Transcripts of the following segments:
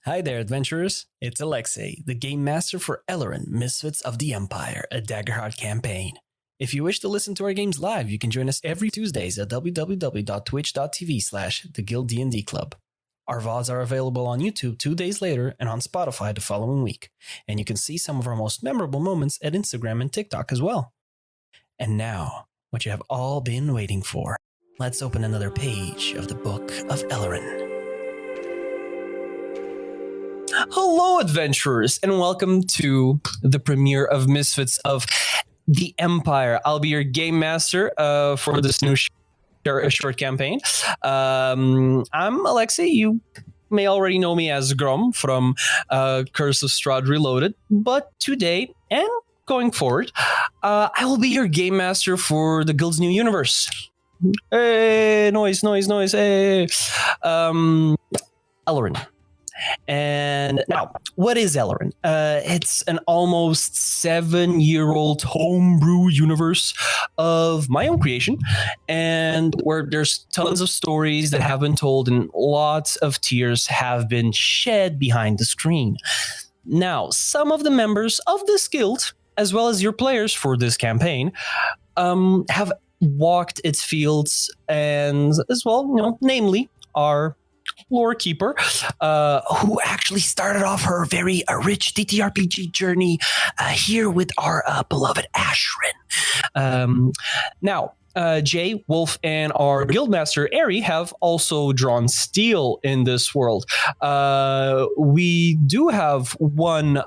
Hi there, adventurers. It's Alexey, the game master for Elleran, Misfits of the Empire, a Daggerheart campaign. If you wish to listen to our games live, you can join us every Tuesdays at www.twitch.tv/theguilddndclub. Our VODs are available on YouTube 2 days later and on Spotify the following week. And you can see some of our most memorable moments at Instagram and TikTok as well. And now, what you have all been waiting for. Let's open another page of the Book of Elleran. Hello, adventurers, and welcome to the premiere of Misfits of the Empire. I'll be your game master for this new short campaign. I'm Alexey. You may already know me as Grom from Curse of Strahd Reloaded, but today and going forward, I will be your game master for the Guild's new universe. Hey, noise, hey. Elleran. And now, what is Elleran? It's an almost 7-year-old homebrew universe of my own creation, and where there's tons of stories that have been told and lots of tears have been shed behind the screen. Now, some of the members of this guild, as well as your players for this campaign, have walked its fields, and as well, namely our lore keeper, who actually started off her very rich TTRPG journey here with our beloved Aryn. Now, Jay, Wolf, and our guildmaster Aryn have also drawn steel in this world. We do have one,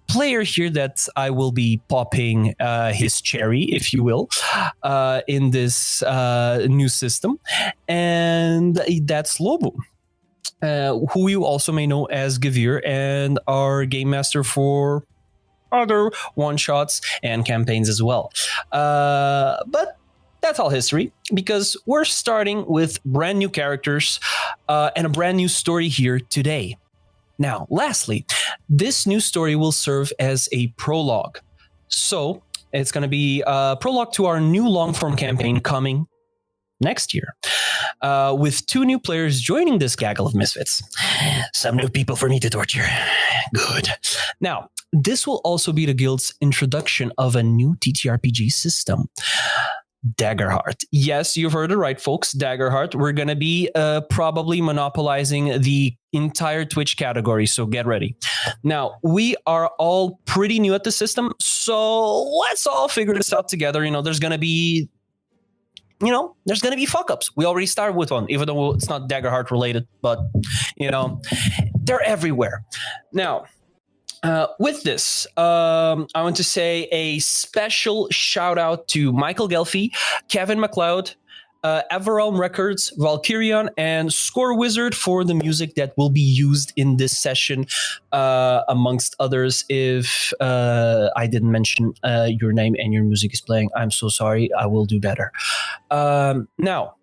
player here that I will be popping his cherry, if you will, in this new system, and that's Lobo. Who you also may know as Gavir, and our game master for other one-shots and campaigns as well. But that's all history, because we're starting with brand new characters and a brand new story here today. Now, lastly, this new story will serve as a prologue. So it's going to be a prologue to our new long-form campaign coming next year, with 2 new players joining this gaggle of misfits. Some new people for me to torture. Good. Now, this will also be the guild's introduction of a new TTRPG system, Daggerheart. Yes, you've heard it right, folks. Daggerheart. We're going to be probably monopolizing the entire Twitch category, so get ready. Now, we are all pretty new at the system, so let's all figure this out together. There's going to be fuck-ups. We already started with one, even though it's not Daggerheart related, but, they're everywhere. Now, with this, I want to say a special shout out to Michael Gelfi, Kevin MacLeod, Everrealm Records, Valkyrion, and Score Wizard for the music that will be used in this session, amongst others. If I didn't mention your name and your music is playing, I'm so sorry. I will do better. Now,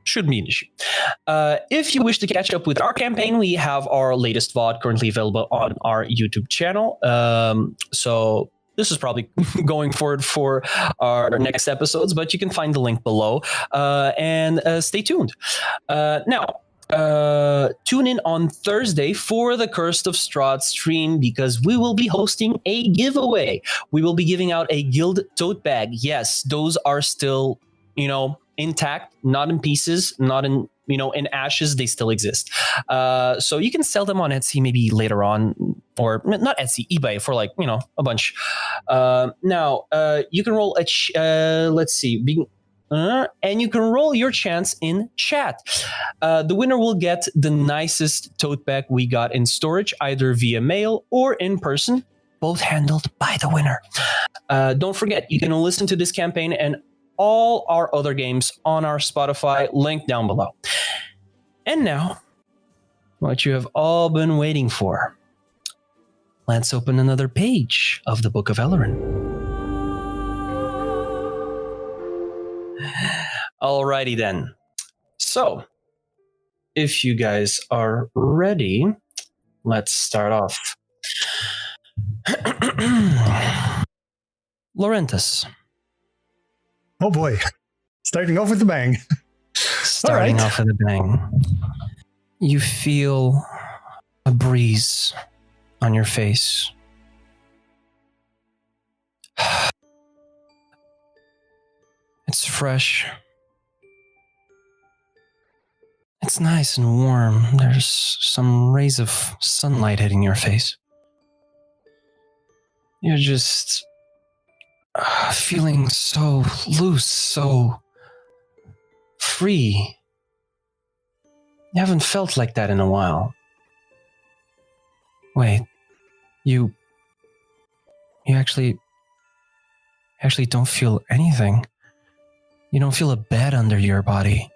shouldn't be an issue. If you wish to catch up with our campaign, we have our latest VOD currently available on our YouTube channel. So this is probably going forward for our next episodes, but you can find the link below, and stay tuned. Now, tune in on Thursday for the Curse of Strahd stream, because we will be hosting a giveaway. We will be giving out a guild tote bag. Yes, those are still, intact, not in pieces, not in ashes. They still exist. So you can sell them on Etsy maybe later on, or not Etsy, eBay for a bunch. Now, you can roll and you can roll your chance in chat. The winner will get the nicest tote bag we got in storage, either via mail or in person, both handled by the winner. Don't forget, you can listen to this campaign and all our other games on our Spotify, link down below. And now, what you have all been waiting for. Let's open another page of the Book of Elleran. Alrighty then. So, if you guys are ready, let's start off. Lorenthus. Oh boy. Starting off with a bang. Starting off with a bang. you feel a breeze on your face. It's fresh. It's nice and warm. There's some rays of sunlight hitting your face. You're just feeling so loose, so free. You haven't felt like that in a while. Wait, you actually don't feel anything. You don't feel a bed under your body.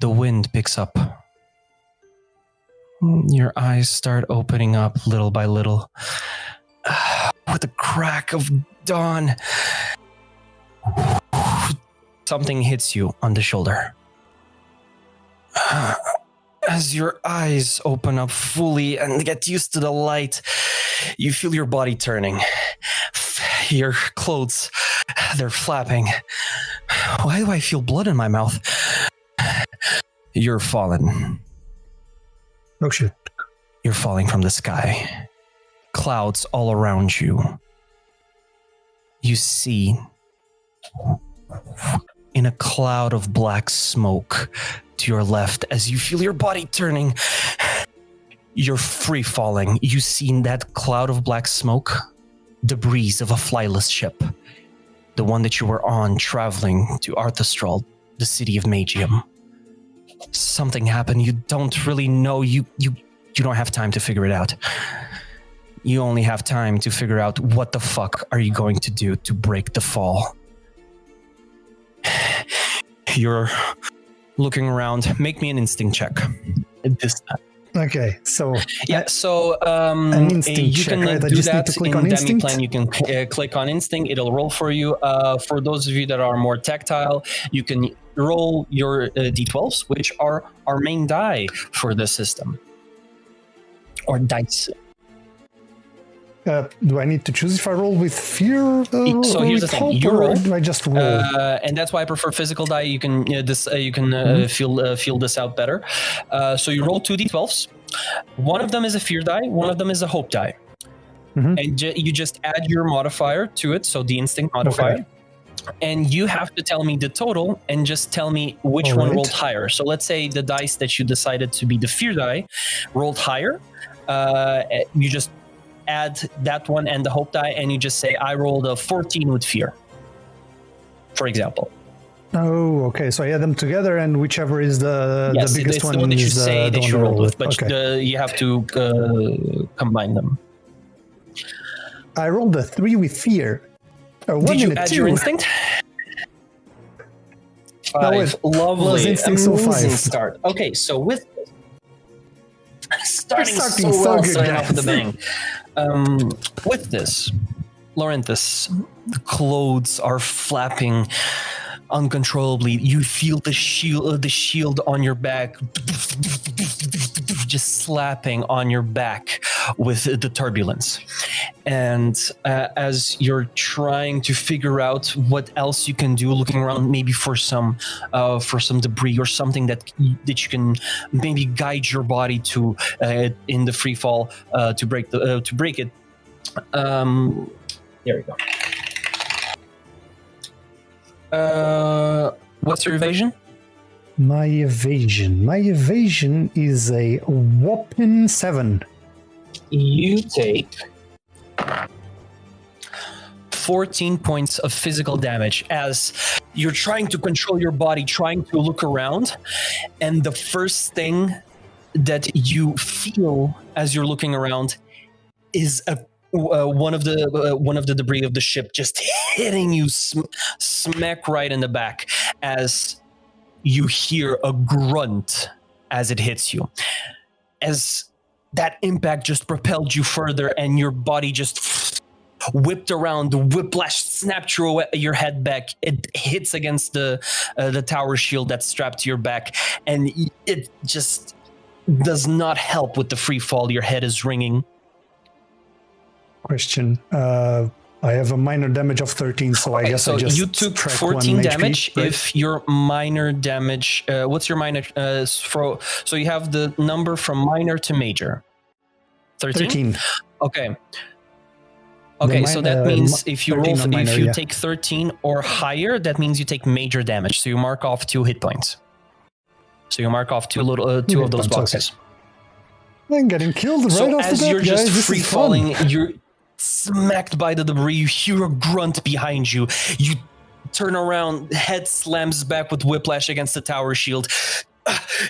The wind picks up. Your eyes start opening up little by little. With the crack of dawn, something hits you on the shoulder. As your eyes open up fully and get used to the light, you feel your body turning. Your clothes, they're flapping. Why do I feel blood in my mouth? You're fallen. Oh shit. You're falling from the sky. Clouds all around you. You see, in a cloud of black smoke to your left, as you feel your body turning, you're free falling. You see in that cloud of black smoke debris of a flyless ship, the one that you were on traveling to Arthastral, the city of Magium. Something happened. You don't really know. You don't have time to figure it out. You only have time to figure out what the fuck are you going to do to break the fall. You're looking around. Make me an instinct check. This time. Okay, so yeah, so an instinct you check, can right? I do just need that to click in on instinct. Demiplan. You can click on instinct. It'll roll for you. For those of you that are more tactile, you can roll your d12s, which are our main die for the system, or dice. Do I need to choose if I roll with fear? So here's the thing: you roll. Do I just roll? And that's why I prefer physical die. You can feel this out better. So you roll 2 d12s. One of them is a fear die. One of them is a hope die. Mm-hmm. And you just add your modifier to it. So the instinct modifier. Okay. And you have to tell me the total and just tell me which one rolled higher. So let's say the dice that you decided to be the fear die rolled higher. You just add that one and the hope die, and you just say, I rolled a 14 with fear, for example. Oh, okay. So I add them together, and whichever is the biggest one, the one that you say that you rolled with, but okay. You have to combine them. I rolled a 3 with fear. Did you add your instinct? 5. Lovely. Amazing start. Okay, so with starting so well, starting off with a bang. With this, Lorenthus, the clothes are flapping uncontrollably. You feel the shield on your back just slapping on your back with the turbulence. And as you're trying to figure out what else you can do, looking around maybe for some debris or something that you can maybe guide your body to in the free fall to break it. There we go. What's your evasion? My evasion is a whopping 7. You take 14 points of physical damage as you're trying to control your body, trying to look around, and the first thing that you feel as you're looking around is one of the debris of the ship just hitting you smack right in the back as you hear a grunt as it hits you. As that impact just propelled you further and your body just whipped around, the whiplash snapped your head back. It hits against the tower shield that's strapped to your back, and it just does not help with the free fall. Your head is ringing. Question. I have a minor damage of 13, so I guess so I just you took subtract 14 1 damage. HP, right? If your minor damage, what's your minor? So you have the number from minor to major. 13. Okay. Okay, so that means if you roll, if you take 13 or higher, that means you take major damage. So you mark off 2 hit points. So you mark off two of those boxes. Okay. I'm getting killed right so off the bat, as you're guys. just This free is falling, fun. you're smacked by the debris. You hear a grunt behind you. You turn around, head slams back with whiplash against the tower shield.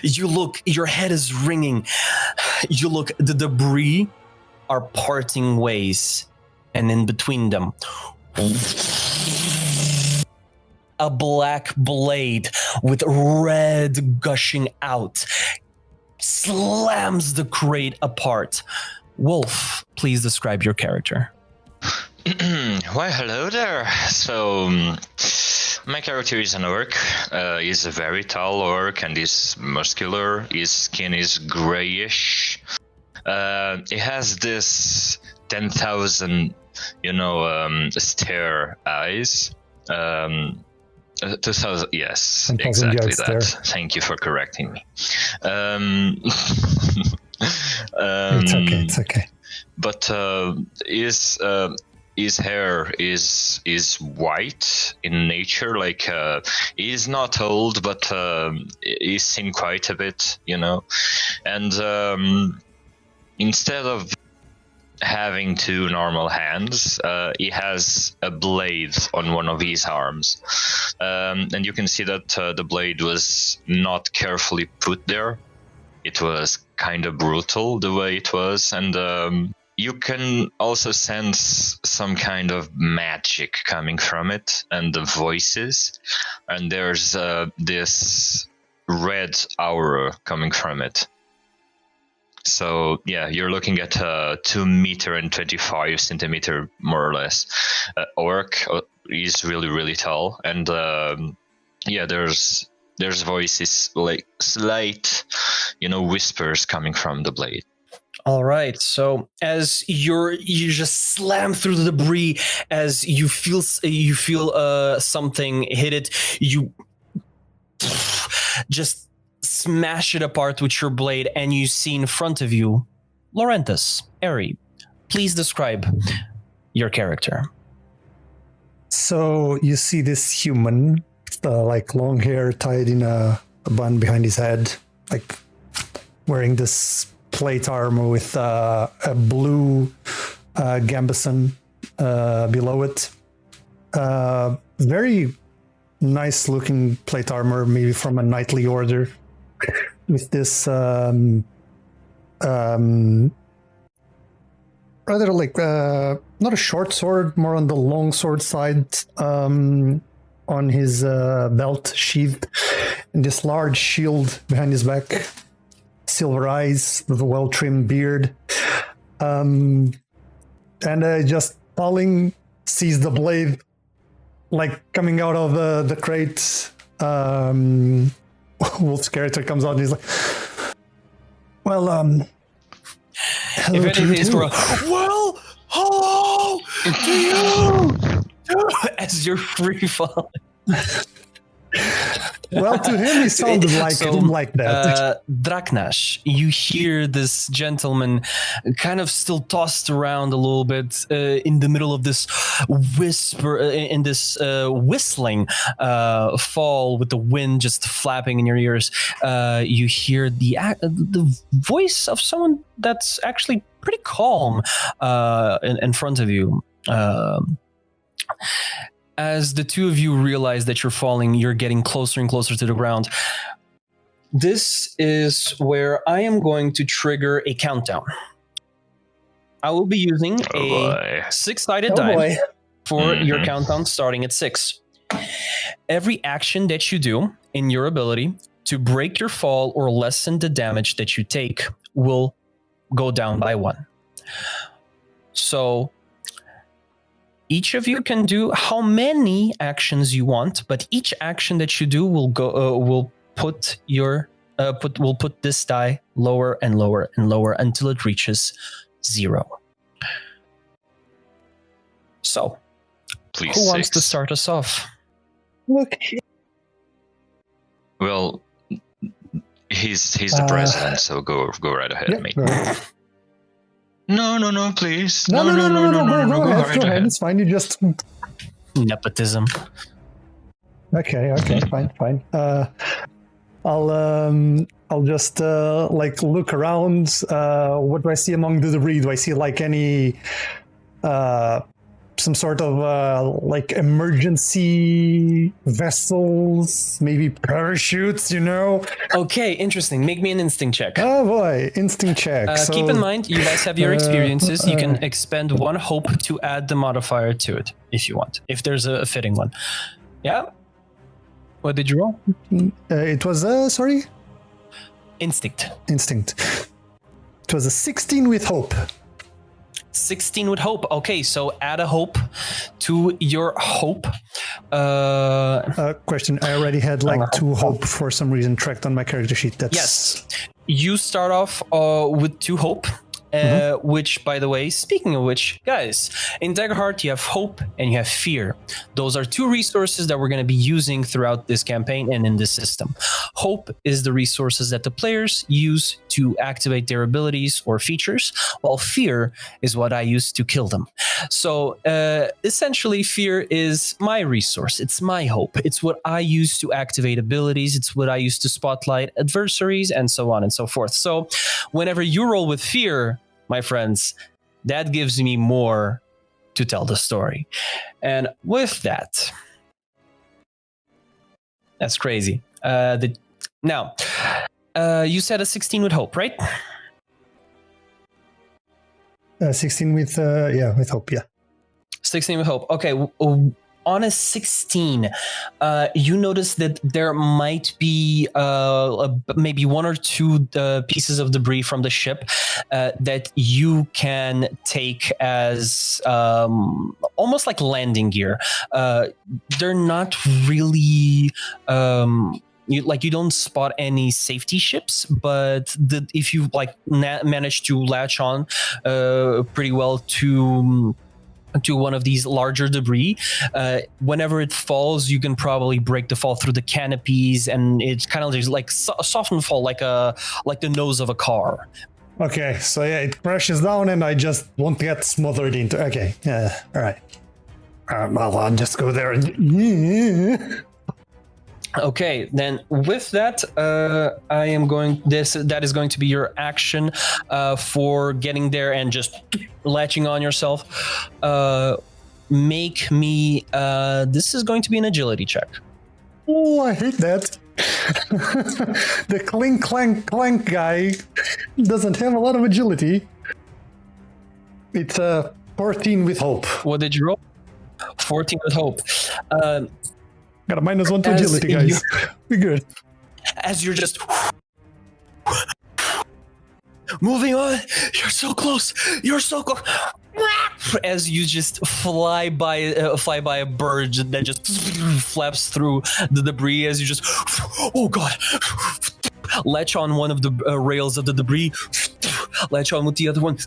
You look, your head is ringing. You look, the debris are parting ways, and in between them, a black blade with red gushing out slams the crate apart. Wolf, please describe your character. Why, hello there. So, my character is an orc. He's a very tall orc and he's muscular. His skin is grayish. He has this 10,000, stare eyes. 2,000, yes, 10,000 exactly yards that. there. Thank you for correcting me. It's okay. But his hair is white in nature. Like he's not old, but he's seen quite a bit, And instead of having 2 normal hands, he has a blade on one of his arms, and you can see that the blade was not carefully put there. It was kind of brutal the way it was, and you can also sense some kind of magic coming from it, and the voices, and there's this red aura coming from it. So yeah, you're looking at a 2 meter and 25 centimeter, more or less, orc. He's really, really tall, and there's voices, like slight, whispers coming from the blade. All right. So as you just slam through the debris, as you feel something hit it, you just smash it apart with your blade, and you see in front of you Lorenthus. Aryn, please describe your character. So you see this human, like long hair tied in a bun behind his head, like wearing this plate armor with a blue gambeson below it. Very nice looking plate armor, maybe from a knightly order, with this rather like not a short sword, more on the long sword side, on his belt sheathed, and this large shield behind his back, silver eyes with a well-trimmed beard, and just Pauling sees the blade like coming out of the crate. Wolf's character comes out and he's like, well, if anything, is for well, hello to you, as you're free falling. Well, to him, he sounded like he didn't like that. Draknash, you hear this gentleman kind of still tossed around a little bit in the middle of this whisper, in this whistling fall with the wind just flapping in your ears. You hear the voice of someone that's actually pretty calm in front of you. As the two of you realize that you're falling, you're getting closer and closer to the ground. This is where I am going to trigger a countdown. I will be using a 6-sided die for your countdown starting at 6. Every action that you do in your ability to break your fall or lessen the damage that you take will go down by 1. So each of you can do how many actions you want, but each action that you do will put this die lower and lower and lower until it reaches 0. So, Please. who wants 6. to start us off? Okay. Well, he's the president, so go right ahead, Yeah, mate. go ahead. No, please. No, go ahead. It's fine. You just Nepotism. okay, fine. I'll just like look around. What do I see among the debris? Do I see like any some sort of like emergency vessels, maybe parachutes? You know? Okay, interesting. Make me an instinct check. Oh boy, instinct check. So, keep in mind, you guys have your experiences. You can expend 1 hope to add the modifier to it if you want, if there's a fitting one. Yeah? What did you roll? it was sorry, Instinct. It was a 16 with hope. 16 with hope. Okay, so add a hope to your hope. Question. I already had like 2 hope for some reason tracked on my character sheet. That's Yes. You start off with 2 hope. Which, by the way, speaking of which, guys, in Daggerheart you have hope and you have fear. Those are 2 resources that we're going to be using throughout this campaign and in this system. Hope is the resources that the players use to activate their abilities or features, while fear is what I use to kill them. So essentially, fear is my resource. It's my hope. It's what I use to activate abilities. It's what I use to spotlight adversaries and so on and so forth. So whenever you roll with fear, my friends, that gives me more to tell the story. And with that, that's crazy. Now, you said a 16 with hope, right? 16 with with hope. Yeah. 16 with hope. Okay. On a 16, you notice that there might be maybe 1 or 2 pieces of debris from the ship that you can take as almost like landing gear. They're not really... you don't spot any safety ships, but if you like manage to latch on pretty well to one of these larger debris, whenever it falls, you can probably break the fall through the canopies, and it's kind of just like a softened fall, like the nose of a car. Okay, so yeah, it crashes down, and I just won't get smothered into. Okay, yeah, all right. I'll just go there and. Okay, then with that, I am going. That is going to be your action for getting there and just latching on yourself. Make me. This is going to be an agility check. Oh, I hate that. The clink clank clank guy doesn't have a lot of agility. It's 14 with hope. What did you roll? 14 with hope. Got a -1 to agility, guys. We're good. As you're just moving on, you're so close. As you just fly by a bird that just flaps through the debris. As you just, oh god, latch on one of the rails of the debris. Latch on with the other one.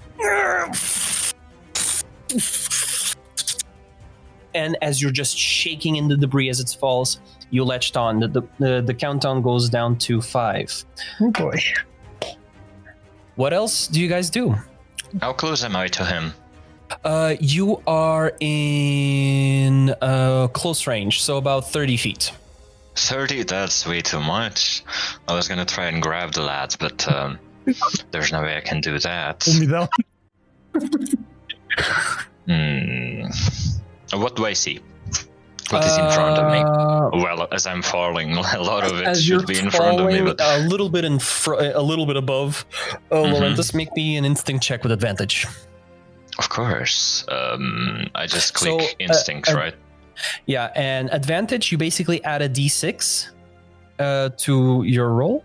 And as you're just shaking in the debris as it falls, you latched on. The countdown goes down to 5. Oh boy. What else do you guys do? How close am I to him? You are in close range, so about 30 feet. 30? That's way too much. I was gonna try and grab the lads, but there's no way I can do that. Pull me down. What do I see? What is in front of me? Well, as I'm falling, a lot of it should be in front of me. But a little bit above. Lorenthus, make me an instinct check with advantage. Of course. I just click instinct, right? Yeah, and advantage, you basically add a d6 to your roll.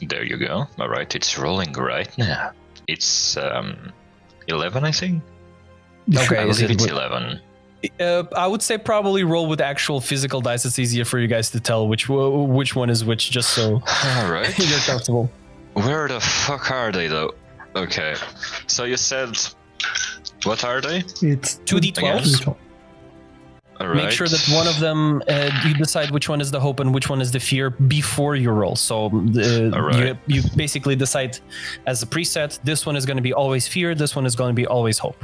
There you go. All right, it's rolling right now. It's 11, I think. Okay, I believe it's 11. I would say probably roll with actual physical dice. It's easier for you guys to tell which one is which, just so all right. you're comfortable. Where the fuck are they, though? Okay, so you said What are they? It's 2d12s. All right. Make sure that one of them, you decide which one is the hope and which one is the fear before you roll. So you basically decide as a preset, this one is going to be always fear, this one is going to be always hope.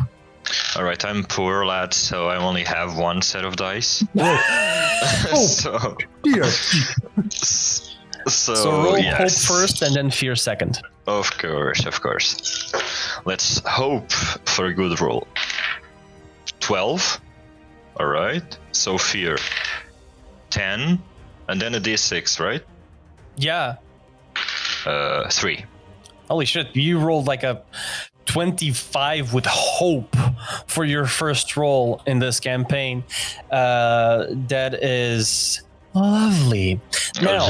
All right, I'm poor, lad, so I only have one set of dice. So, Here. So roll hope first and then fear second. Of course. Let's hope for a good roll. 12. All right. So fear. 10, and then a d6, right? Yeah. 3. Holy shit! You rolled like a 25 with hope for your first roll in this campaign. That is lovely. Now,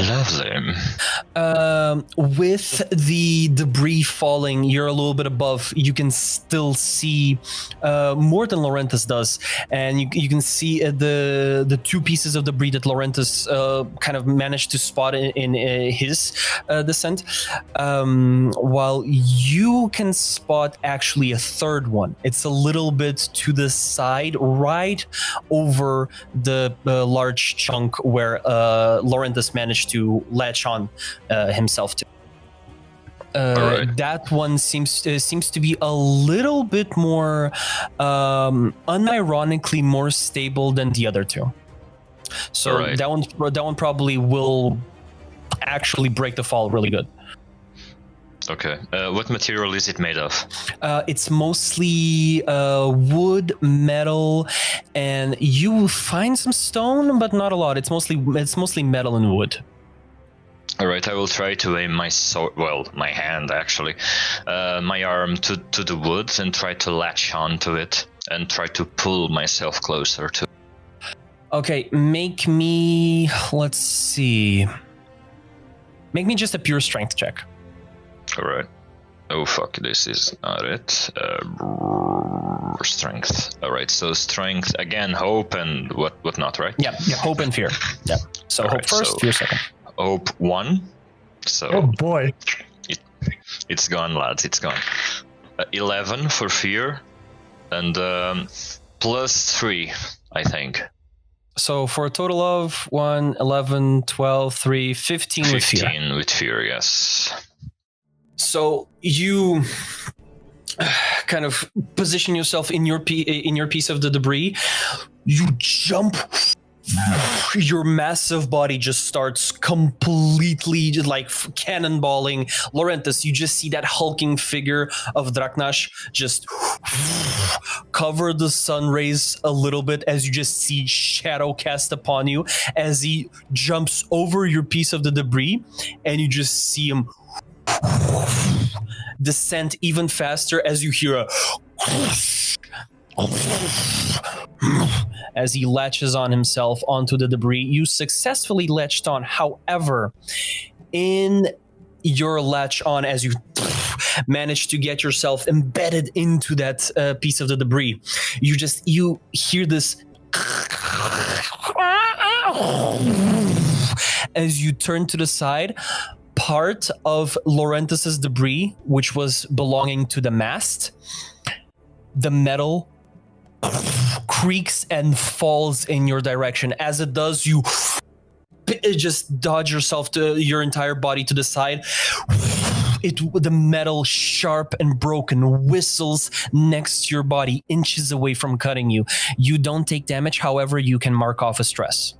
with the debris falling, you're a little bit above. You can still see more than Lorenthus does, and you can see the 2 pieces of debris that Lorenthus kind of managed to spot in his descent, while you can spot actually a third one. It's a little bit to the side, right over the large chunk where Lorenthus managed to latch on himself to. Right. That one seems to be a little bit more unironically more stable than the other 2. So right. that one probably will actually break the fall really good. Okay. What material is it made of? It's mostly wood, metal, and you will find some stone, but not a lot. It's mostly metal and wood. All right. I will try to aim my my hand actually, my arm to the wood and try to latch onto it and try to pull myself closer to. Okay. Make me. Let's see. Make me just a pure strength check. All right. Oh fuck! This is not it. Strength. All right. So strength again. Hope and what not, right? Yeah. Hope and fear. Yeah. So hope first, fear second. Hope 1. So. Oh boy. It's gone, lads. It's gone. 11 for fear, and +3, I think. So for a total of 1, 11, 12, 3, 15 with fear. 15 with fear. Yes. So you kind of position yourself in your piece of the debris. You jump. Your massive body just starts completely like cannonballing. Lorenthus, you just see that hulking figure of Draknash just cover the sun rays a little bit as you just see shadow cast upon you as he jumps over your piece of the debris, and you just see him descend even faster as you hear a as he latches on himself onto the debris. You successfully latched on. However, in your latch on, as you manage to get yourself embedded into that piece of the debris, you hear this as you turn to the side. Part of Lorenthus's debris, which was belonging to the mast, the metal creaks and falls in your direction. As it does, you just dodge yourself to your entire body to the side. The metal, sharp and broken, whistles next to your body, inches away from cutting you. You don't take damage, however, you can mark off a stress.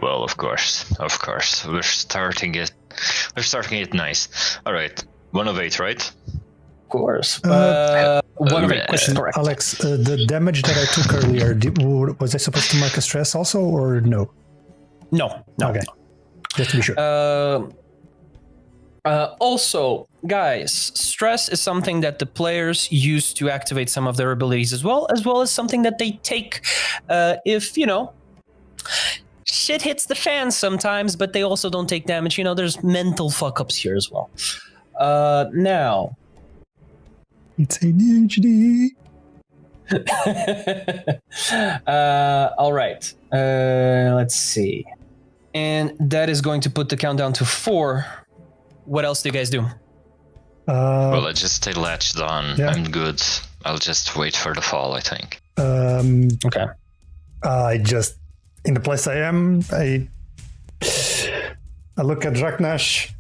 Well, of course. We're starting it nice. All right, 1 of 8, right? Of course. 1 of 8. Question correct. Alex, the damage that I took earlier, was I supposed to mark a stress also, or no? No. Okay. Just to be sure. Also, guys, stress is something that the players use to activate some of their abilities as well as something that they take if, shit hits the fan sometimes, but they also don't take damage. There's mental fuck-ups here as well. Now... It's ADHD. All right. Let's see. And that is going to put the countdown to 4. What else do you guys do? Well, I just stay latched on. Yeah. I'm good. I'll just wait for the fall, I think. Okay. In the place I am, I look at Draknash,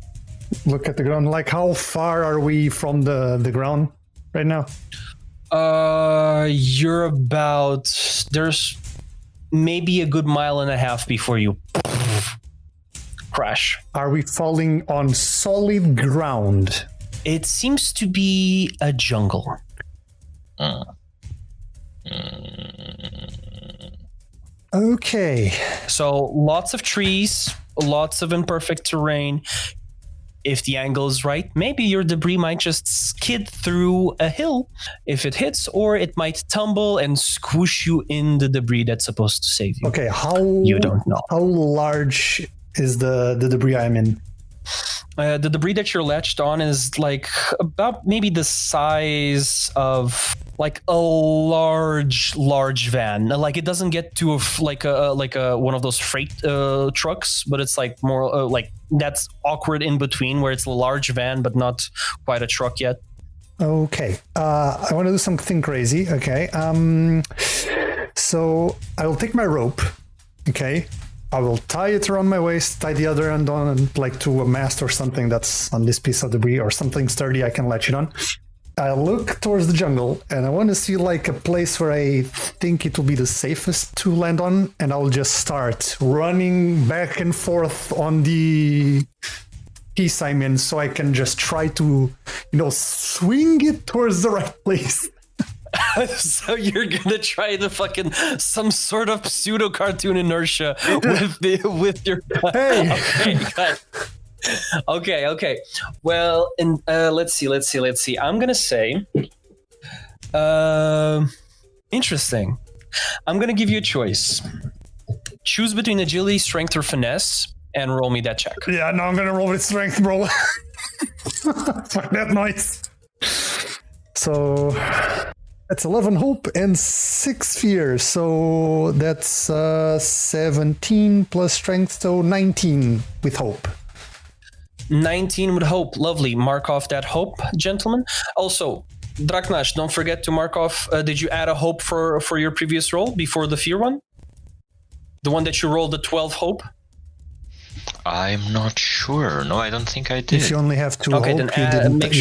look at the ground. Like, how far are we from the ground right now? You're about... There's maybe a good mile and a half before you crash. Are we falling on solid ground? It seems to be a jungle. Okay. So lots of trees, lots of imperfect terrain. If the angle is right, maybe your debris might just skid through a hill if it hits, or it might tumble and squish you in the debris that's supposed to save you. Okay, You don't know. How large is the debris I'm in? The debris that you're latched on is like about maybe the size of like a large van. Like it doesn't get to like a one of those freight trucks, but it's like more like that's awkward in between where it's a large van but not quite a truck yet. Okay, I want to do something crazy. Okay, so I will take my rope. Okay. I will tie it around my waist, tie the other end on, like to a mast or something that's on this piece of debris or something sturdy I can latch it on. I look towards the jungle and I want to see like a place where I think it will be the safest to land on, and I'll just start running back and forth on the piece I'm in so I can just try to, swing it towards the right place. So you're gonna try the fucking some sort of pseudo cartoon inertia with your Okay. Well, let's see. I'm gonna say, interesting. I'm gonna give you a choice. Choose between agility, strength, or finesse, and roll me that check. Yeah, no, I'm gonna roll with strength, bro. Fuck that noise. So. That's 11 hope and 6 fear, so that's 17 plus strength, so 19 with hope. 19 with hope, lovely. Mark off that hope, gentlemen. Also, Draknash, don't forget to mark off, did you add a hope for your previous roll before the fear one? The one that you rolled the 12 hope? I'm not sure. No, I don't think I did. If you only have 2 hope, then you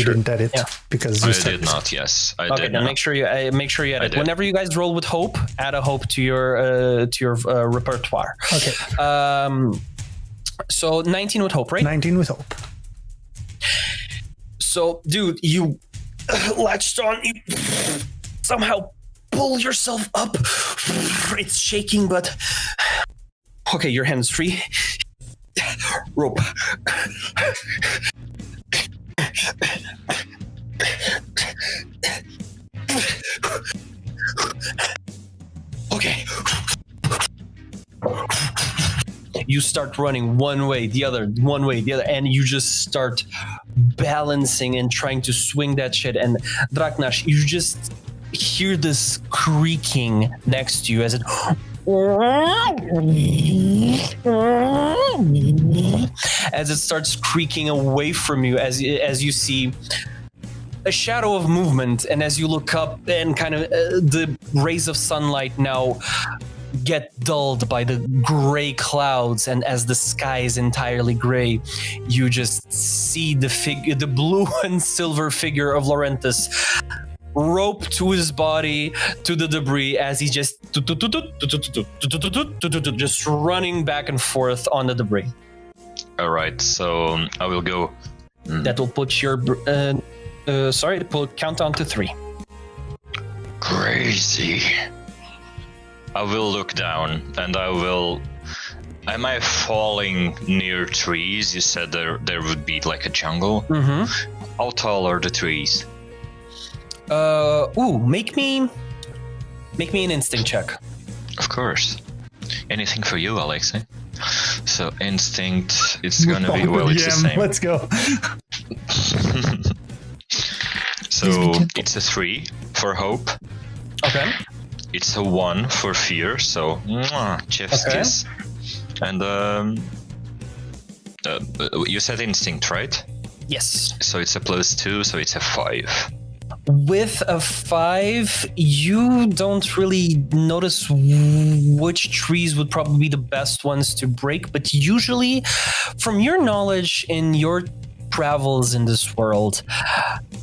didn't add it. Yeah. Because you did not, yes. I okay, did then not. make sure you add it. did. Whenever you guys roll with hope, add a hope to your repertoire. Okay. So 19 with hope, right? 19 with hope. So, dude, you latched on, you somehow pull yourself up. It's shaking, but... Okay, your hand's free. Rope. Okay. You start running one way, the other, and you just start balancing and trying to swing that shit. And Draknash, you just hear this creaking next to you as it... as it starts creaking away from you, as you see a shadow of movement, and as you look up and kind of the rays of sunlight now get dulled by the gray clouds, and as the sky is entirely gray, you just see the blue and silver figure of Lorenthus rope to his body to the debris as he just running back and forth on the debris. All right, so I will go. That will put your countdown to 3. Crazy. I will look down and I will. Am I falling near trees? You said there would be like a jungle. Mm-hmm. How tall are the trees? Make me an instinct check. Of course. Anything for you, Alexey. So instinct, it's gonna be it's the same. Let's go. So it's a 3 for hope. Okay. It's a 1 for fear. So chef's kiss. And you said instinct, right? Yes. So it's a +2, so it's a 5. With a 5, you don't really notice which trees would probably be the best ones to break, but usually, from your knowledge in your travels in this world,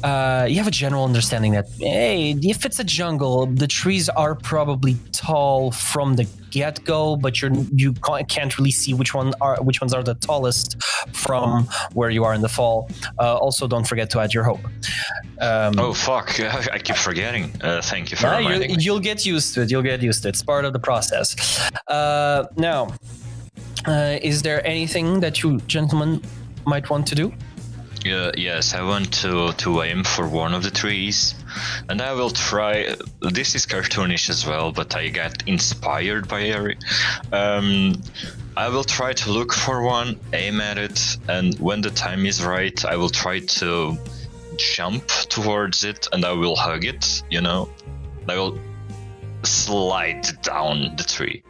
you have a general understanding that, hey, if it's a jungle, the trees are probably tall from the get-go, but you can't really see which ones are the tallest from where you are in the fall. Also, don't forget to add your hope. Oh fuck! I keep forgetting. Thank you for reminding me. You'll get used to it. It's part of the process. Now, is there anything that you gentlemen might want to do? Yes, I want to aim for one of the trees, and I will try. This is cartoonish as well, but I got inspired by Aryn. I will try to look for one, aim at it, and when the time is right, I will try to jump towards it, and I will hug it. I will slide down the tree.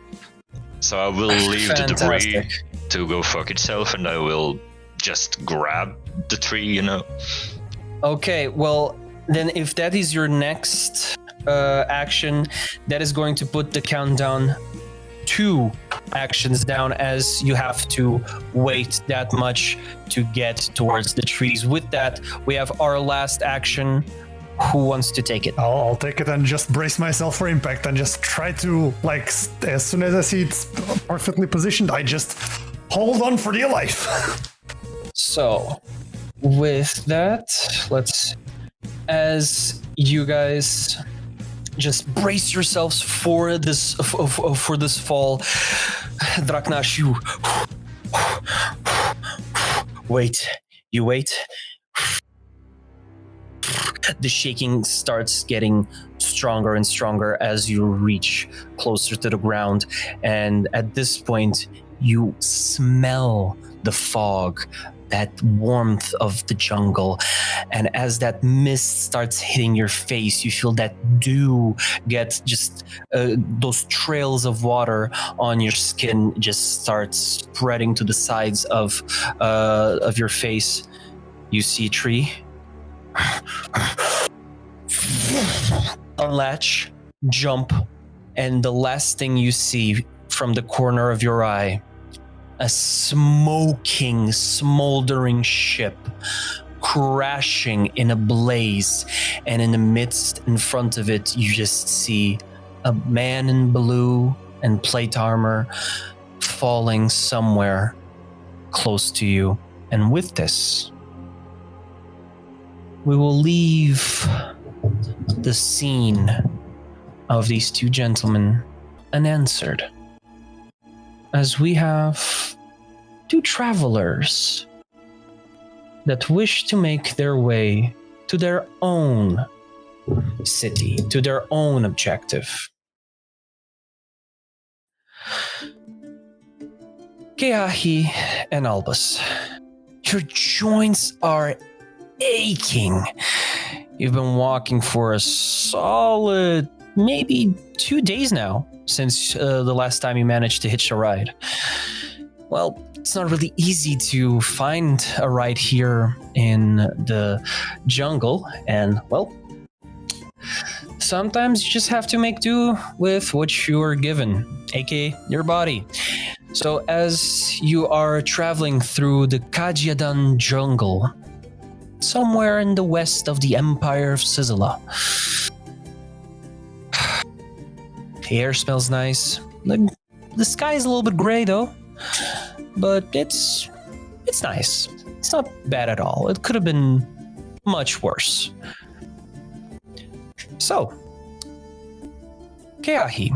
So I will leave the debris to go fuck itself, and I will just grab the tree, Okay, well, then if that is your next action, that is going to put the countdown 2 actions down, as you have to wait that much to get towards the trees. With that, we have our last action. Who wants to take it? I'll take it and just brace myself for impact and just try to, as soon as I see it's perfectly positioned, I just hold on for dear life. So, with that, as you guys just brace yourselves for this fall, Draknash, you wait. The shaking starts getting stronger and stronger as you reach closer to the ground, and at this point, you smell the fog, that warmth of the jungle, and as that mist starts hitting your face, you feel that dew get just those trails of water on your skin just start spreading to the sides of your face. You see a tree. Unlatch, jump, and the last thing you see from the corner of your eye, a smoking, smoldering ship crashing in a blaze, and in the midst, in front of it, you just see a man in blue and plate armor falling somewhere close to you. And with this, we will leave the scene of these 2 gentlemen unanswered, as we have 2 travelers that wish to make their way to their own city, to their own objective. Keahi and Albus, your joints are aching. You've been walking for a solid maybe 2 days now since the last time you managed to hitch a ride. Well, it's not really easy to find a ride here in the jungle, and well, sometimes you just have to make do with what you are given, aka your body. So as you are traveling through the Kajiadan jungle, somewhere in the west of the Empire of Scizila, the air smells nice. The sky is a little bit gray though, but it's nice. It's not bad at all. It could have been much worse. So, Keahi,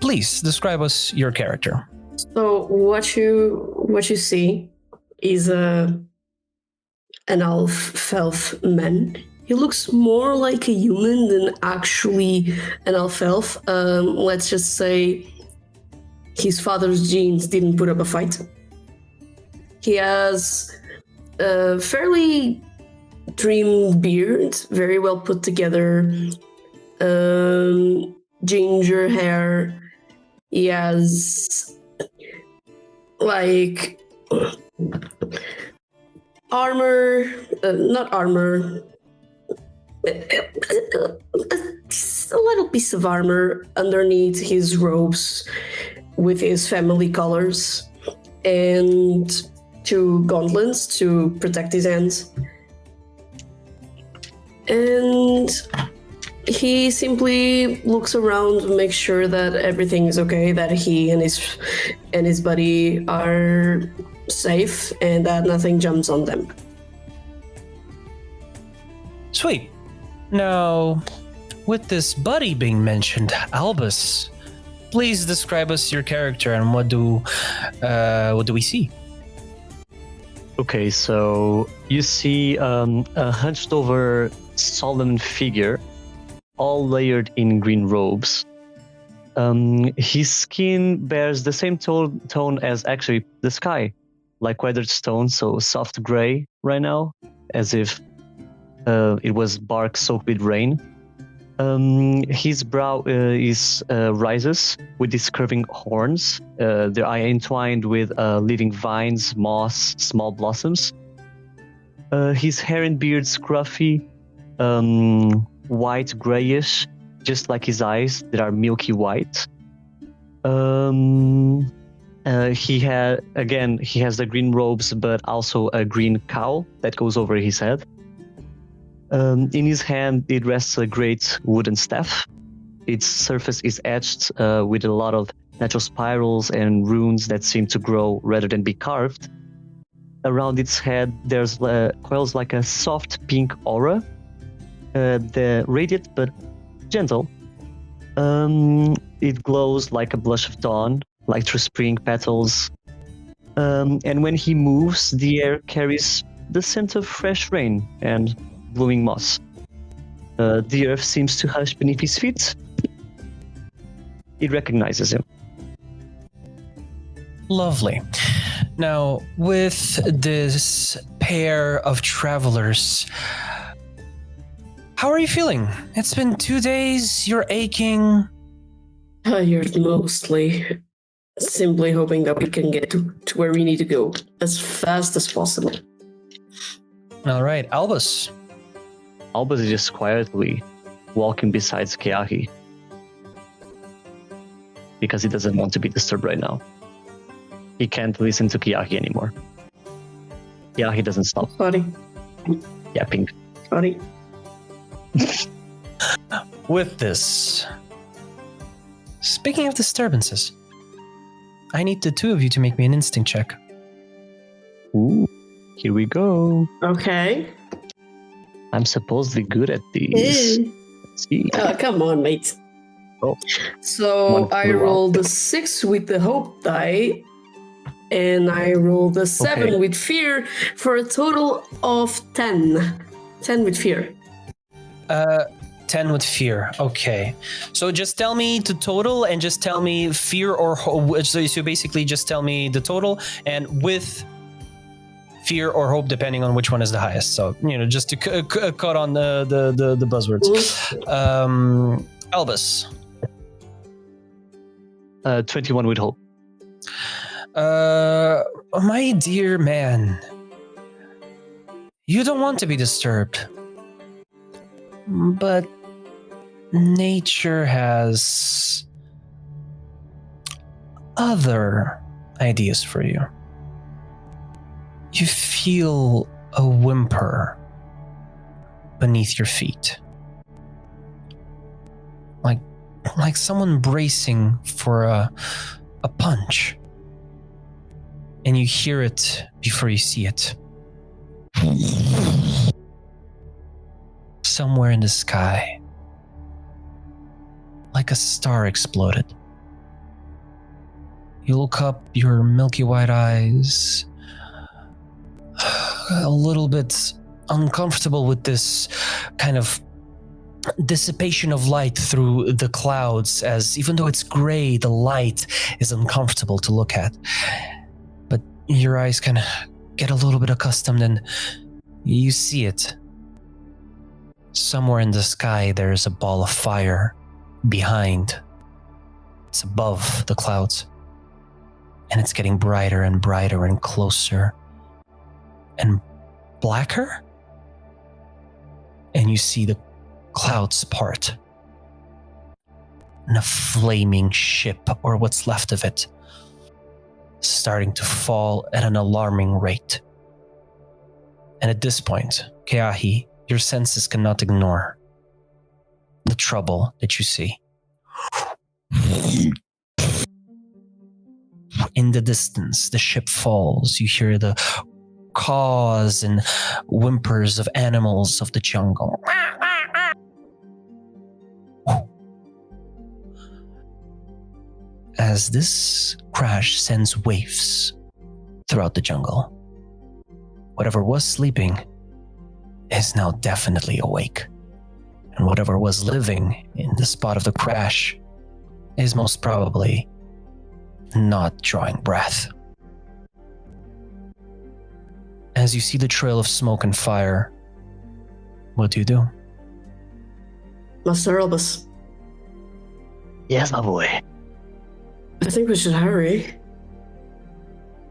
please describe us your character. So what you see is an elf man. He looks more like a human than actually an elf. Let's just say his father's genes didn't put up a fight. He has a fairly trimmed beard, very well put together, ginger hair. He has armor, not armor, a little piece of armor underneath his robes with his family colors, and 2 gauntlets to protect his hands. And he simply looks around, makes sure that everything is okay, that he and his buddy are safe, and that nothing jumps on them. Sweet. Now, with this buddy being mentioned, Albus, please describe us your character and what do we see? Okay, so you see a hunched over solemn figure, all layered in green robes. His skin bears the same tone as actually the sky, like weathered stone, so soft gray right now, as if it was bark soaked with rain. His brow rises with these curving horns. They are entwined with living vines, moss, small blossoms. His hair and beard scruffy, white grayish, just like his eyes that are milky white. He has the green robes, but also a green cowl that goes over his head. In his hand, it rests a great wooden staff. Its surface is etched with a lot of natural spirals and runes that seem to grow rather than be carved. Around its head, there's coils like a soft pink aura, the radiant but gentle. It glows like a blush of dawn, like through spring petals. And when he moves, the air carries the scent of fresh rain and blooming moss. The earth seems to hush beneath his feet. It recognizes him. Lovely. Now, with this pair of travelers, how are you feeling? It's been 2 days, you're aching. Tired mostly. Simply hoping that we can get to where we need to go as fast as possible. All right, Albus. Albus is just quietly walking beside Keahi because he doesn't want to be disturbed right now. He can't listen to Keahi anymore. Keahi doesn't stop Sorry. yapping. Sorry. With this, speaking of disturbances, I need the 2 of you to make me an instinct check. Ooh, here we go. Okay. I'm supposedly good at these. Let's see. Oh, come on, mate. Oh. So One I flew rolled out. a 6 with the hope die, and I rolled a 7 Okay. with fear for a total of 10. 10 with fear. 10 with fear. Okay. So just tell me the total and just tell me fear or hope. So basically just tell me the total and with fear or hope, depending on which one is the highest. So, just to cut on the buzzwords. Albus. 21 with hope. My dear man, you don't want to be disturbed, but nature has other ideas for you. You feel a whimper beneath your feet, like someone bracing for a punch, and you hear it before you see it. Somewhere in the sky, like a star exploded. You look up, your milky white eyes, a little bit uncomfortable with this kind of dissipation of light through the clouds, as even though it's gray, the light is uncomfortable to look at. But your eyes kind of get a little bit accustomed and you see it. Somewhere in the sky, there's a ball of fire behind. It's above the clouds. And it's getting brighter and brighter and closer. And blacker, and you see the clouds part. And a flaming ship, or what's left of it, starting to fall at an alarming rate. And at this point, Keahi, your senses cannot ignore the trouble that you see. In the distance, the ship falls. You hear the caws and whimpers of animals of the jungle. As this crash sends waves throughout the jungle, whatever was sleeping is now definitely awake. And whatever was living in the spot of the crash is most probably not drawing breath. As you see the trail of smoke and fire, what do? Master Albus, Yes, my boy. I think we should hurry.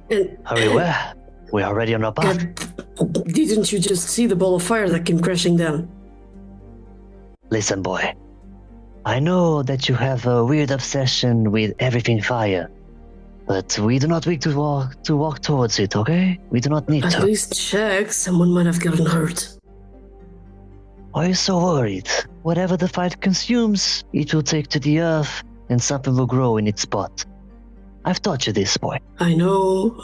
And Hurry where? We are already on our path. didn't you just see the ball of fire that came crashing down? Listen, boy. I know that you have a weird obsession with everything fire, but we do not need to walk towards it, okay? We do not need At to. least check. Someone might have gotten hurt. Why are you so worried? Whatever the fire consumes, it will take to the earth, and something will grow in its spot. I've taught you this, boy. I know.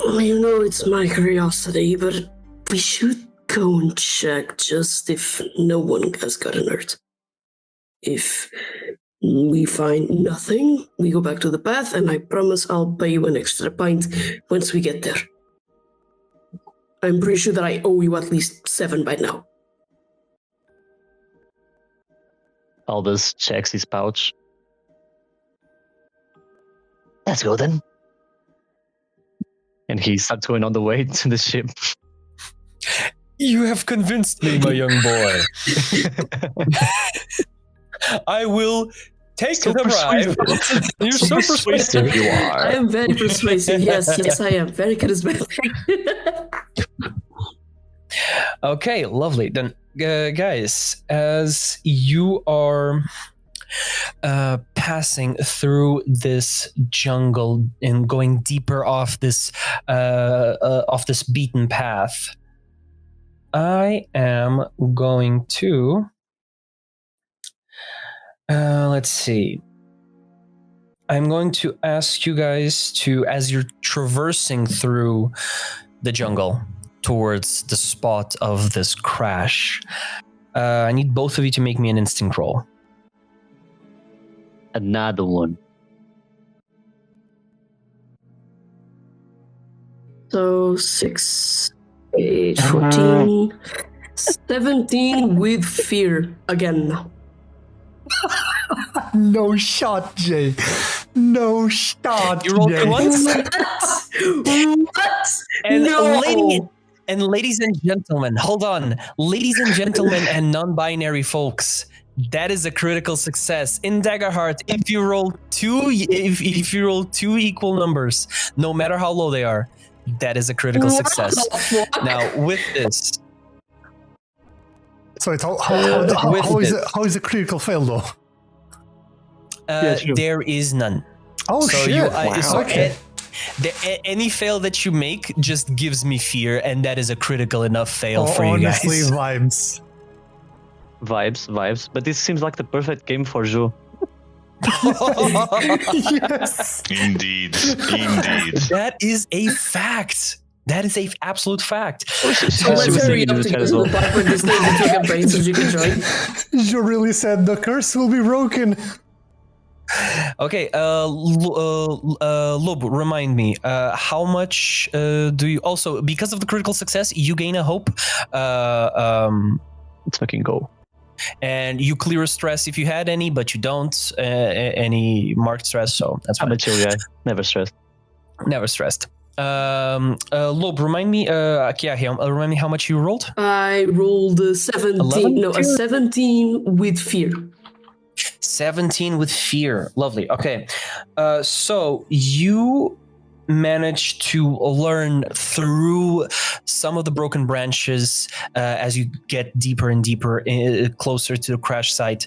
You know it's my curiosity, but we should go and check just if no one has gotten hurt. If we find nothing, we go back to the path, and I promise I'll pay you an extra pint once we get there. I'm pretty sure that I owe you at least 7 by now. Albus checks his pouch. Let's go then. And he starts going on the way to the ship. You have convinced me, my young boy. I will take the bribe. You're so persuasive. You are. I am very persuasive. Yes, I am. Very charismatic. Okay, lovely. Then, guys, as you are passing through this jungle and going deeper off this beaten path, I am going to let's see. I'm going to ask you guys to, as you're traversing through the jungle towards the spot of this crash, I need both of you to make me an instinct roll. Another one. So 6, 8, 14, 17 with fear again. No shot, Jay. No shot. You rolled Jay. it once? What? And No! ladies and gentlemen, hold on. Ladies and gentlemen and non-binary folks, that is a critical success. In Daggerheart, if you roll two equal numbers, no matter how low they are, that is a critical success. Now, with this, So it's how is a critical fail though? True. there is none. Oh So shit! Okay. Any fail that you make just gives me fear, and that is a critical enough fail for you guys. Honestly, vibes. Vibes. But this seems like the perfect game for Joe. Yes. Indeed. That is a fact. That is a absolute fact. So She let's was hurry thinking up in to the get chat as to the well. part where this thing will take a break so you can join. You really said the curse will be broken. Okay, Lob, remind me, how much do you also, because of the critical success, you gain a hope, Let's fucking go. and you clear a stress if you had any, but you don't, any marked stress, so that's I'm fine. a chill guy. Never stressed. Never stressed. Lob, remind me, remind me how much you rolled? I rolled a 17. 11? No, a 17 with fear. 17 with fear. Lovely. Okay. So you manage to learn through some of the broken branches as you get deeper and deeper closer to the crash site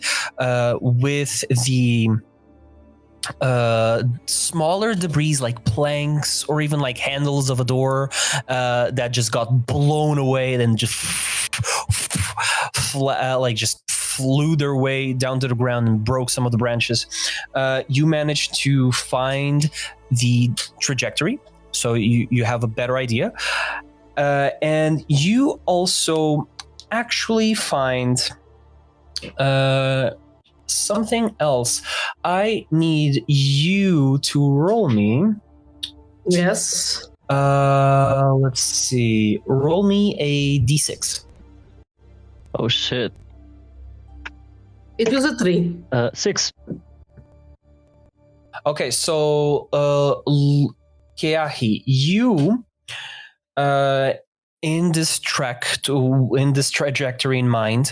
with the smaller debris like planks or even like handles of a door that just got blown away and just just flew their way down to the ground and broke some of the branches. You managed to find the trajectory, so you have a better idea, and you also actually find something else. I need you to roll me. Yes. Let's see. Roll me a d6. Oh shit. It was a 3. 6. Okay, so Keahi, you in this trajectory in mind,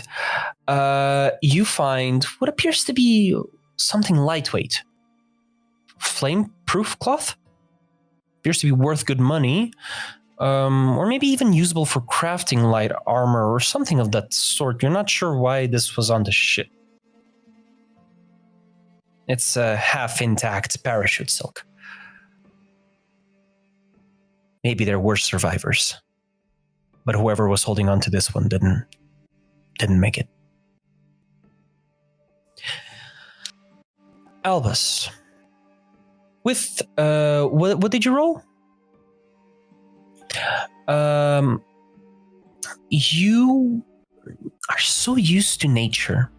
you find what appears to be something lightweight. Flame-proof cloth? Appears to be worth good money. Or maybe even usable for crafting light armor or something of that sort. You're not sure why this was on the ship. It's a half-intact parachute silk. Maybe there were survivors, but whoever was holding on to this one didn't make it. Albus, with what did you roll? You are so used to nature,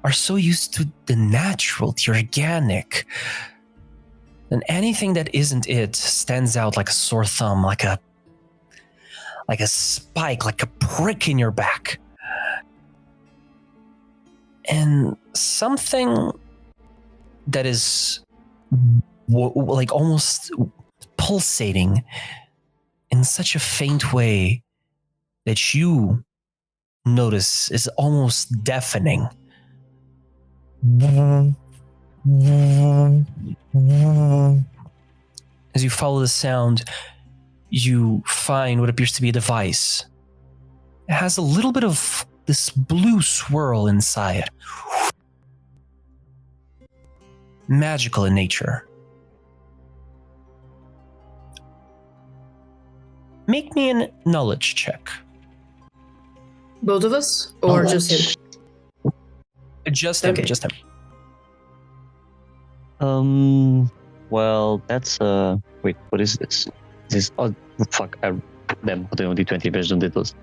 are so used to the natural, the organic, and anything that isn't it stands out like a sore thumb, like a spike, like a prick in your back. And something that is like almost pulsating in such a faint way that you notice is almost deafening. As you follow the sound, you find what appears to be a device. It has a little bit of this blue swirl inside. Magical in nature. Make me a knowledge check. Both of us? Or just him? Just him, Okay. just him. Well, that's wait, what is this? This fuck, I them put on D20 based on details.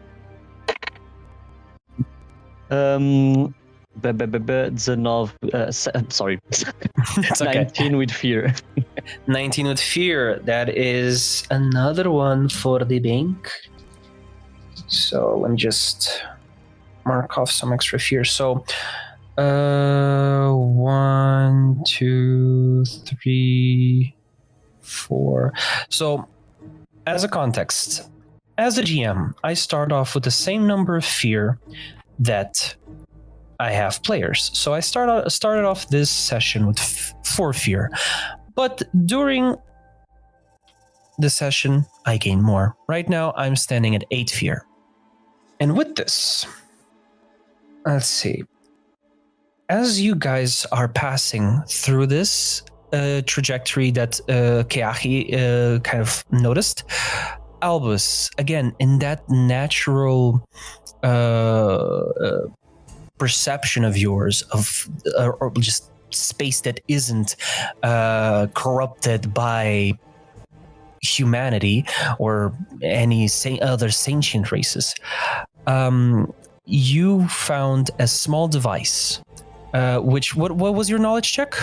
Sorry. It's okay. 19 with fear. 19 with fear. That is another one for the bank. So let me just mark off some extra fear. So 1, 2, 3, 4. So as a context, as a GM, I start off with the same number of fear that I have players. So I started off this session with 4 fear. But during the session, I gain more. Right now, I'm standing at 8 fear. And with this, let's see. As you guys are passing through this trajectory that Keahi kind of noticed, Albus, again, in that natural perception of yours of or just space that isn't corrupted by humanity or any other sentient races, you found a small device. Which what was your knowledge check?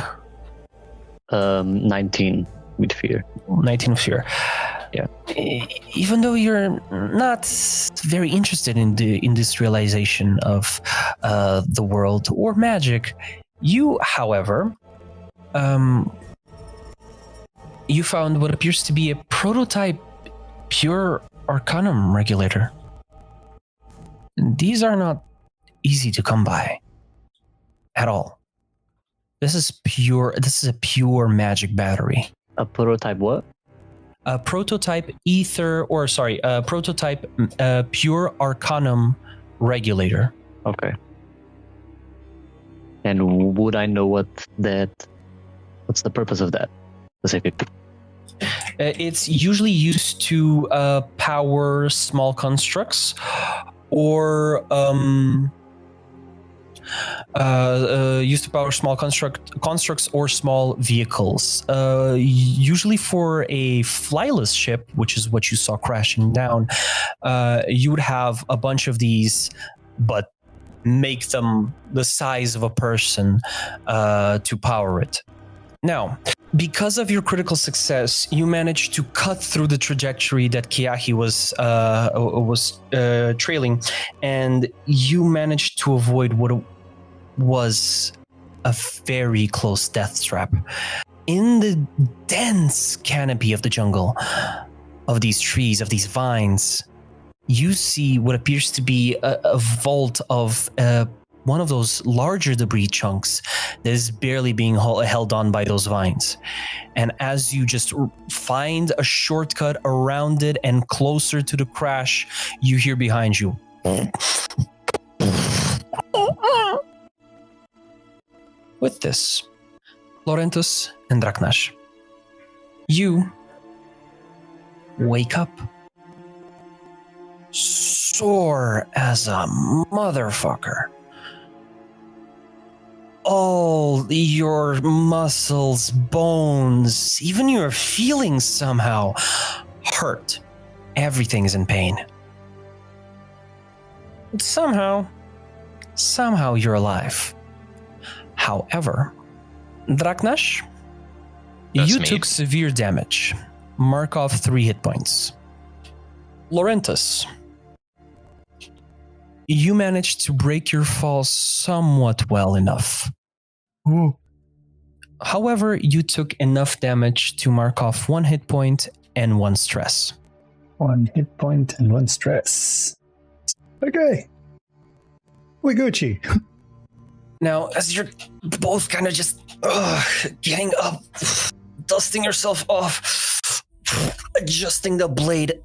19 with fear. 19 with fear. Yeah. Even though you're not very interested in the industrialization of the world or magic, you, however, you found what appears to be a prototype pure arcanum regulator. These are not easy to come by at all. This is a pure magic battery. A prototype what? prototype Pure Arcanum Regulator. Okay. And would I know what's the purpose of that specifically? It's usually used to power small constructs or used to power small constructs or small vehicles. Usually for a flyless ship, which is what you saw crashing down, you would have a bunch of these, but make them the size of a person to power it. Now, because of your critical success, you managed to cut through the trajectory that Keahi was trailing, and you managed to avoid what was a very close death trap. In the dense canopy of the jungle, of these trees, of these vines, you see what appears to be a vault of one of those larger debris chunks that is barely being held on by those vines. And as you just find a shortcut around it and closer to the crash, you hear behind you. With this, Lorenthus and Draknash, you wake up sore as a motherfucker. All your muscles, bones, even your feelings somehow hurt. Everything is in pain. But somehow you're alive. However, Draknash, you took severe damage. Mark off 3 hit points. Lorenthus, you managed to break your fall somewhat well enough. Ooh. However, you took enough damage to mark off 1 hit point and 1 stress. 1 hit point and 1 stress. Okay. We Gucci. Now, as you're both kind of just getting up, dusting yourself off, adjusting the blade.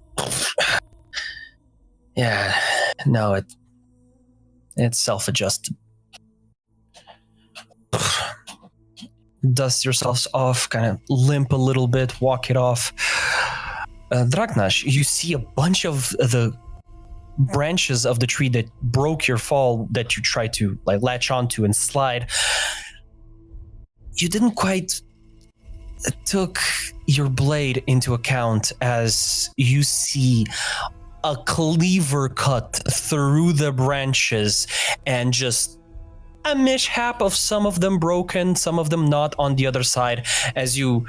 Yeah, no, it's self-adjusted. Dust yourselves off, kind of limp a little bit, walk it off. Draknash, you see a bunch of the branches of the tree that broke your fall that you tried to latch onto and slide. You didn't quite took your blade into account as you see a cleaver cut through the branches and just a mishap of some of them broken, some of them not on the other side, as you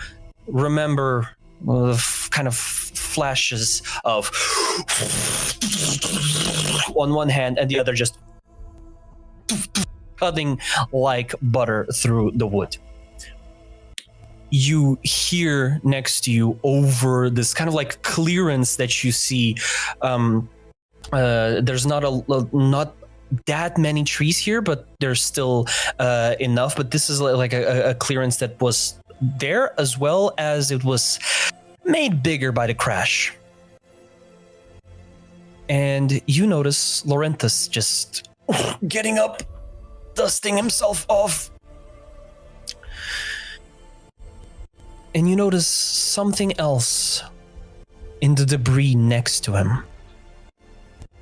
remember kind of flashes of on one hand and the other just cutting like butter through the wood. You hear next to you over this kind of like clearance that you see. There's not that many trees here, but there's still enough. But this is like a clearance that was there, as well as it was made bigger by the crash. And you notice Lorenthus just getting up, dusting himself off. And you notice something else in the debris next to him.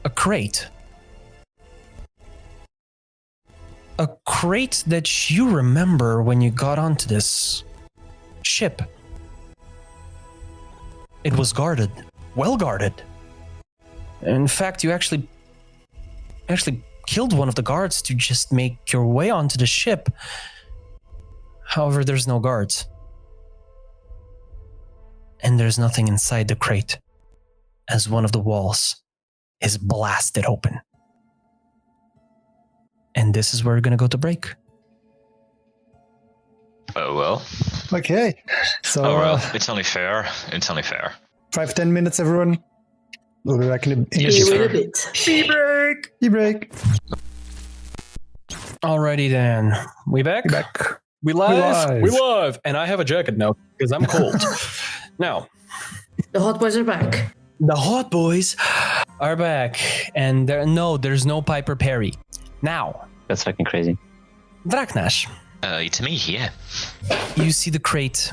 A crate. A crate that you remember when you got onto this ship. It was guarded. Well guarded. In fact, you actually killed one of the guards to just make your way onto the ship. However, there's no guards. And there's nothing inside the crate, as one of the walls is blasted open. And this is where we're going to go to break. Oh, well. Okay. So, oh, well, it's only fair. It's only fair. 5-10 minutes, everyone. We'll be back in a Yes, sir. bit. Tea break. Tea break. Alrighty then. We back? We back. We live? We live. And I have a jacket now because I'm cold. Now, The hot boys are back. The hot boys are back, and there's no Piper Perry. Now, That's fucking crazy. Draknash, It's me, yeah. you see the crate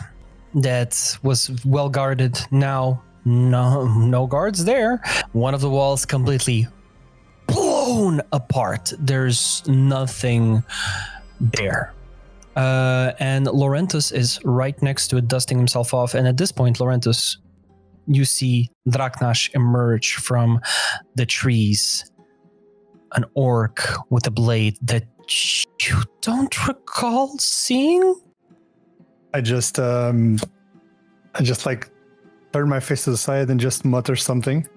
that was well guarded. Now, no guards there. One of the walls completely blown apart. There's nothing there. And Lorenthus is right next to it, dusting himself off. And at this point, Lorenthus, you see Draknash emerge from the trees. An orc with a blade that you don't recall seeing? I just like turn my face to the side and just mutter something.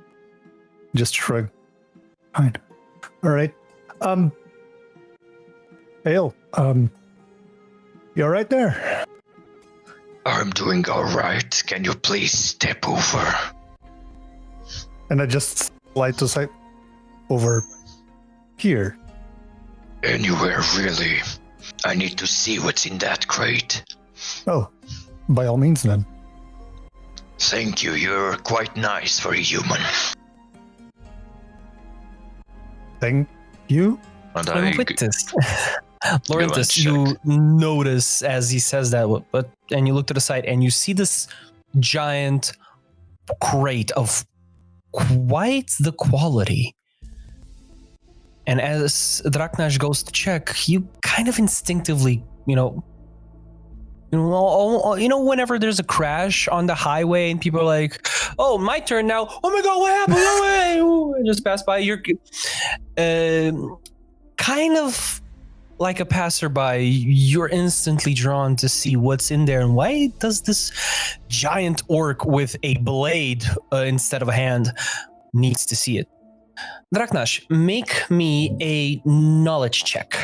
Just shrug. Fine. All right. Hale, you all right there? I'm doing all right. Can you please step over? And I just slide to side over here. Anywhere, really. I need to see what's in that crate. Oh, by all means then. Thank you. You're quite nice for a human. Thank you. And Lorenthus, you notice as he says that, and you look to the side and you see this giant crate of quite the quality. And as Draknash goes to check, you kind of instinctively, whenever there's a crash on the highway and people are like, "Oh, my turn now! Oh my God, what happened? No way!" Ooh, just pass by. You're kind of like a passerby. You're instantly drawn to see what's in there, and why does this giant orc with a blade instead of a hand needs to see it? Draknash, make me a knowledge check.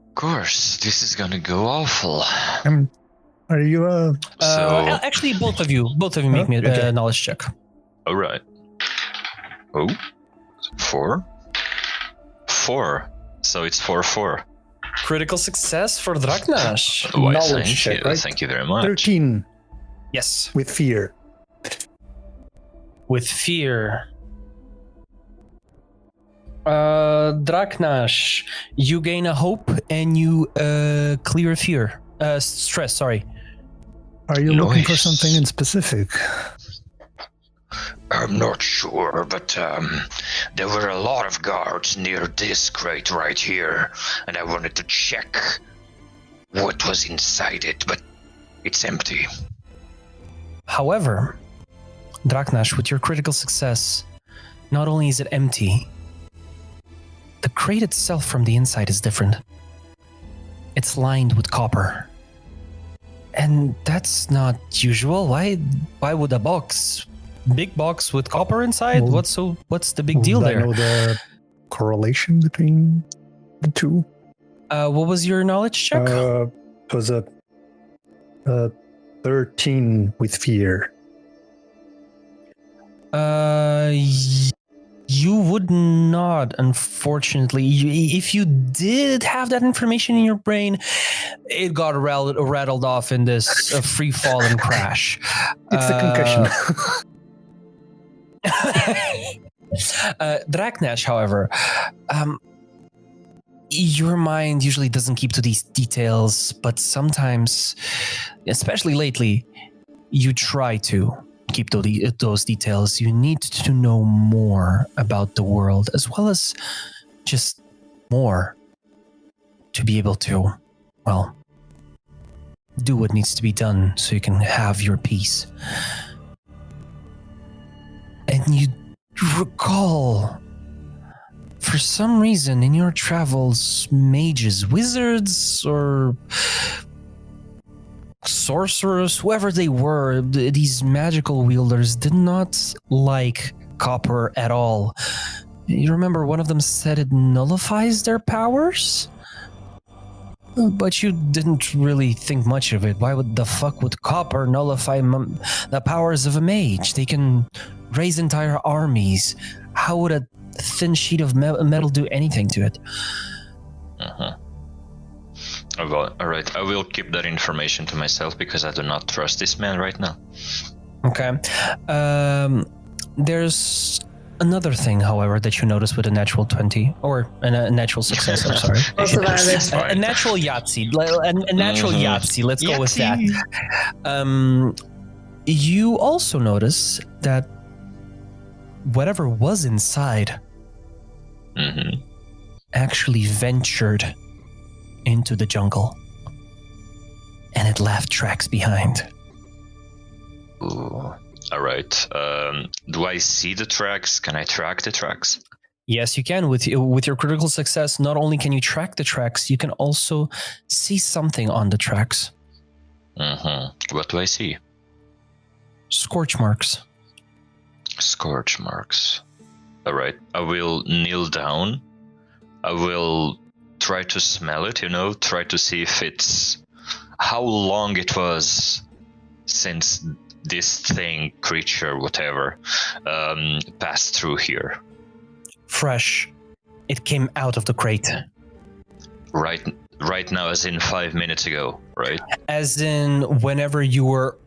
Of course, this is gonna go awful. Are you Actually, both of you make me a knowledge check. All right. Oh, 4. 4. So it's 4-4. Critical success for Draknash. Why, Knowledge thank check, you. right? Thank you very much. 13 Yes, with fear? with fear. Draknash, you gain a hope and you clear fear. Stress, sorry. Are you looking for Nice. something in specific? I'm not sure, but there were a lot of guards near this crate right here, and I wanted to check what was inside it, but it's empty. However, Draknash, with your critical success, not only is it empty, the crate itself from the inside is different. It's lined with copper. And that's not usual. Why would a big box with copper inside? Well, what's the big deal Would I there? know the correlation between the two? What was your knowledge check? It was a 13 with fear. You would not, unfortunately. If you did have that information in your brain, it got rattled off in this free-falling crash. It's the concussion. Draknash, however, your mind usually doesn't keep to these details, but sometimes, especially lately, you try to keep those details. You need to know more about the world, as well as just more to be able to, well, do what needs to be done so you can have your peace. And you recall, for some reason, in your travels, mages, wizards, or sorcerers, whoever they were, these magical wielders did not like copper at all. You remember one of them said it nullifies their powers? But you didn't really think much of it. Why would the fuck would copper nullify the powers of a mage? They can raise entire armies. How would a thin sheet of metal do anything to it? Uh-huh. All right, I will keep that information to myself because I do not trust this man right now. Okay. There's another thing, however, that you notice with a natural 20 or a natural success. I'm sorry. Also valid. It's A fine. natural Yahtzee. A natural Yahtzee. Let's go with that. You also notice that whatever was inside Mm-hmm. actually ventured into the jungle, and it left tracks behind. Ooh. All right. Do I see the tracks? Can I track the tracks? Yes, you can. With your critical success, not only can you track the tracks, you can also see something on the tracks. Mm-hmm. What do I see? Scorch marks. Scorch marks. All right. I will kneel down. I will try to smell it, try to see if it's how long it was since this thing, creature, whatever, passed through here. Fresh. It came out of the crate. Right now, as in 5 minutes ago, right? As in, whenever you were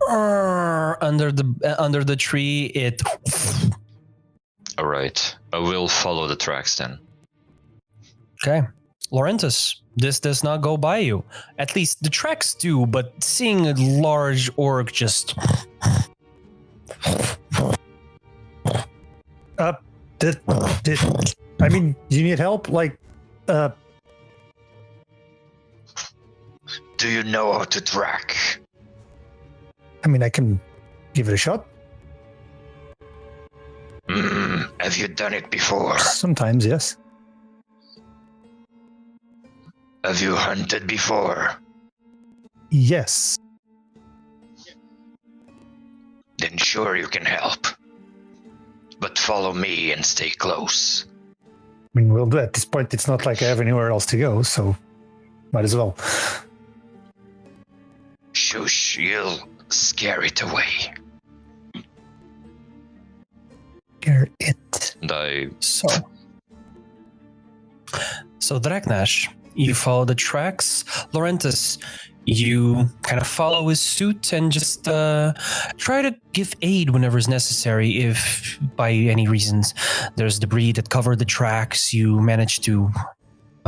under the tree, it. All right. I will follow the tracks then. Okay. Lorenthus, this does not go by you. At least the tracks do, but seeing a large orc just. I mean, do you need help? Like, Do you know how to track? I mean, I can give it a shot. Have you done it before? Sometimes, yes. Have you hunted before? Yes. Then sure you can help. But follow me and stay close. I mean, well, at this point, it's not like I have anywhere else to go, so might as well. Shush, you'll scare it away. Scare it. And I... So Draknash, you follow the tracks. Lorenthus, you kind of follow his suit and just try to give aid whenever is necessary. If by any reasons there's debris that covered the tracks, you manage to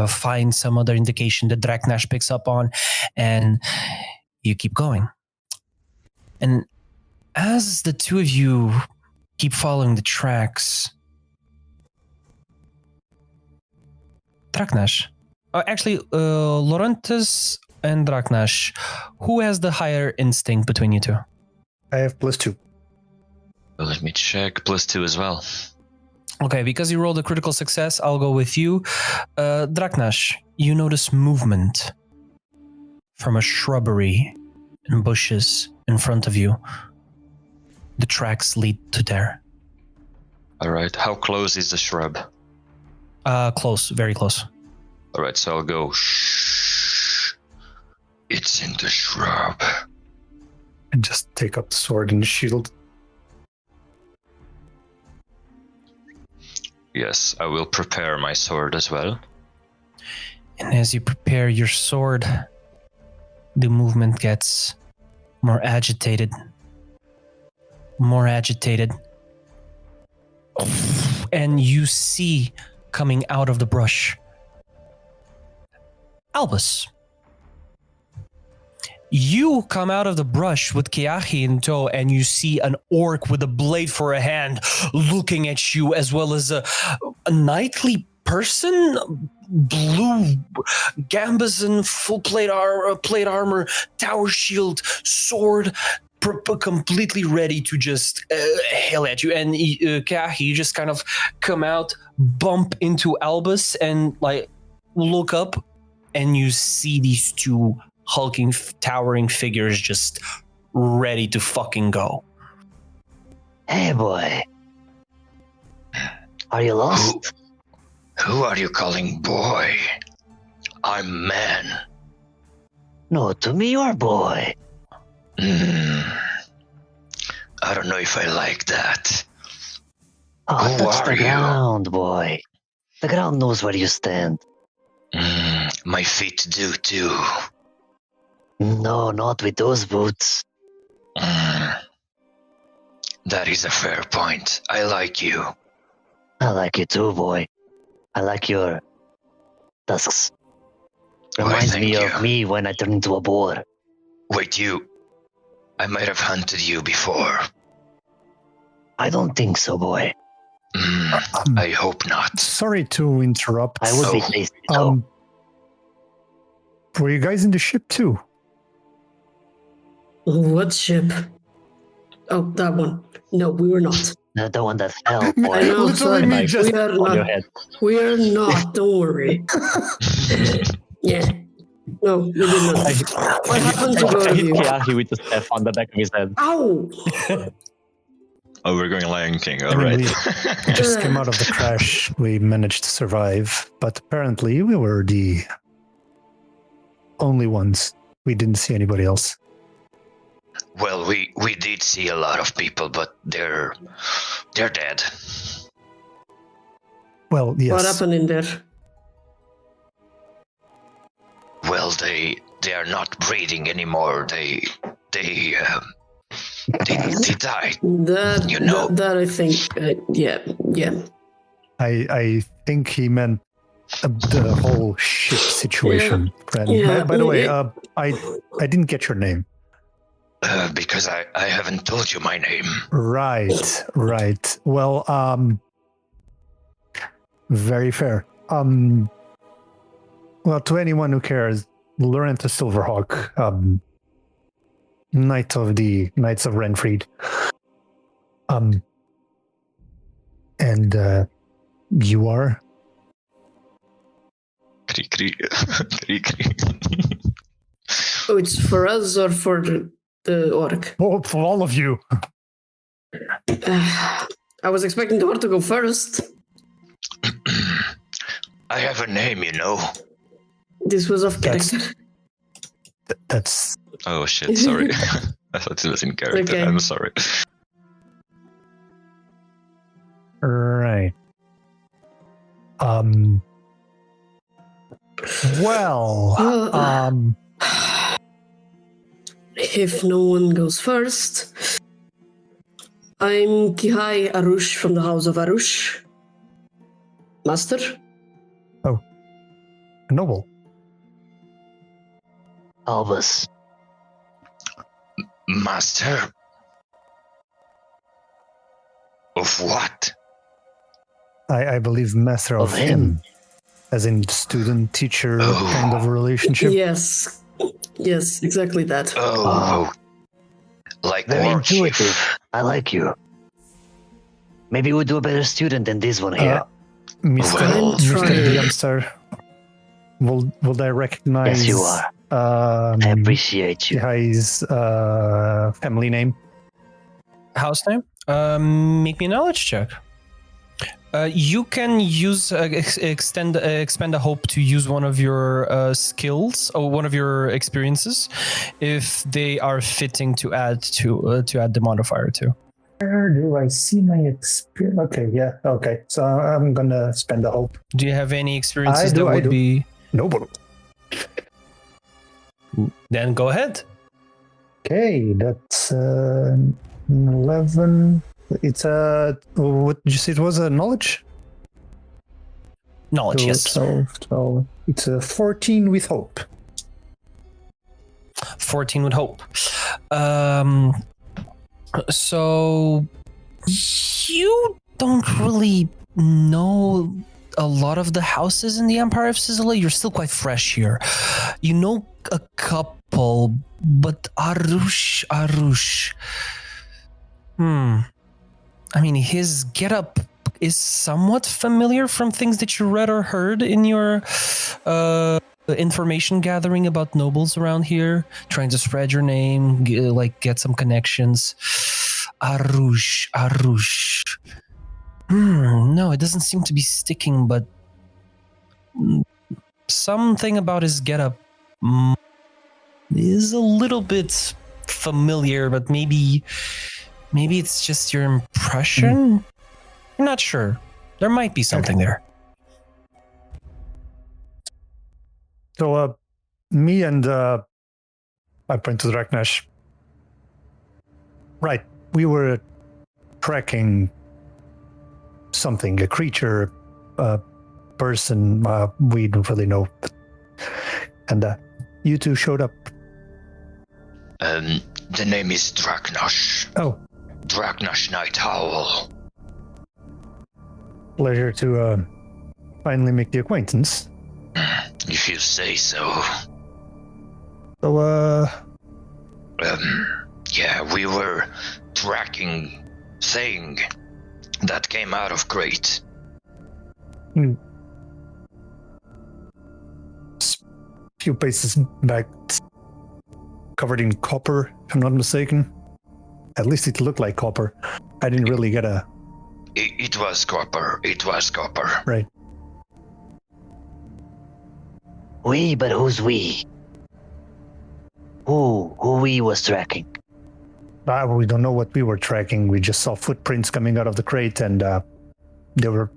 find some other indication that Draknash picks up on, and you keep going. And as the two of you keep following the tracks, Draknash, Lorenthus and Draknash, who has the higher instinct between you two? I have +2. Let me check. +2 as well. Okay, because you rolled a critical success, I'll go with you. Draknash, you notice movement from a shrubbery and bushes in front of you. The tracks lead to there. All right. How close is the shrub? Close, very close. All right, so I'll go. Shh. It's in the shrub. And just take up the sword and shield. Yes, I will prepare my sword as well. And as you prepare your sword, the movement gets more agitated. More agitated. And you see coming out of the brush, Albus. You come out of the brush with Keahi in tow, and you see an orc with a blade for a hand looking at you, as well as a knightly person, blue gambesson, full plate armor, tower shield, sword, completely ready to just hail at you. And Keahi, you just kind of come out, bump into Albus, and like look up, and you see these two hulking, towering figures just ready to fucking go. Hey, boy. Are you lost? Who are you calling boy? I'm man. No, to me you're boy. I don't know if I like that. Oh, Who touch are the you? ground, boy. The ground knows where you stand. My feet do too. No, not with those boots. That is a fair point. I like you. I like you too, boy. I like your tusks. Why, Reminds thank me you. of me when I turn into a boar. Wait, you... I might have hunted you before. I don't think so, boy. I hope not. Sorry to interrupt. I would be Oh. tasty though. Were you guys in the ship too? What ship? Oh, that one. No, we were not. Not the one that fell, I boy. know, Literally sorry. me just We are On your not. head. We are not. Don't worry. Yeah. No, we did not. What happened to both I of hit you? Keahi with the staff on the back of his head. Ow! Oh, we're going Lion King, I mean, alright. we just came out of the crash. We managed to survive, but apparently we were the only ones. We didn't see anybody else. Well, we did see a lot of people, but they're dead. Well, yes. What happened in there? Well, they are not breathing anymore. They died. That, You know. that I think, yeah. I think he meant the whole ship situation. Friend. Yeah, By the way, it- I didn't get your name. Because I haven't told you my name. Right. Well, very fair. Well, to anyone who cares, Lorenthus Silverhawk, Knight of the Knights of Renfried. And you are? Kree, kree. Kree, kree. Oh, it's for us or for the orc? Oh, for all of you. I was expecting the orc to go first. I have a name, you know. This was off That's- character. That's Oh shit, sorry. I thought it was in character. Okay. I'm sorry. right. Well, If no one goes first, I'm Keahi Arush from the House of Arush. Master? noble. Albus. Master? Of what? I believe master of Of him. as in student-teacher Oh. kind of relationship. Yes, exactly that. Oh. Like Very war intuitive. chief. I like you. Maybe we'll do a better student than this one here. Mr. Well, Mr. trying. Youngster, will I recognize Yes, you are. I appreciate you. Keahi's family name? House name? Make me a knowledge check. You can use expend a hope to use one of your skills or one of your experiences if they are fitting to add the modifier to. Where do I see my experience? Okay, yeah, okay. So I'm gonna spend a hope. Do you have any experiences I do, that I would do. be? Noble. Then go ahead. Okay, that's 11. It's what did you say? It was a knowledge. Knowledge, yes. 12. It's a 14 with hope. 14 with hope. So you don't really know a lot of the houses in the Empire of Scizila. You're still quite fresh here. You know a couple, but Arush. I mean, his getup is somewhat familiar from things that you read or heard in your information gathering about nobles around here, trying to spread your name, get some connections. Arush. No, it doesn't seem to be sticking, but something about his getup is a little bit familiar, but maybe it's just your impression. I'm not sure. There might be something there. So, me and I point to Draknash. Right, we were tracking something, a creature, a person, we don't really know. And you two showed up. The name is Draknash. Oh. Draknash Night Owl. Pleasure to finally make the acquaintance. If you say so. So, yeah, we were tracking thing that came out of crate. Few paces back, covered in copper, if I'm not mistaken. At least it looked like copper. I didn't really get a... It was copper. It was copper. Right. We, but who's we? Who we was tracking? We don't know what we were tracking. We just saw footprints coming out of the crate, and they were...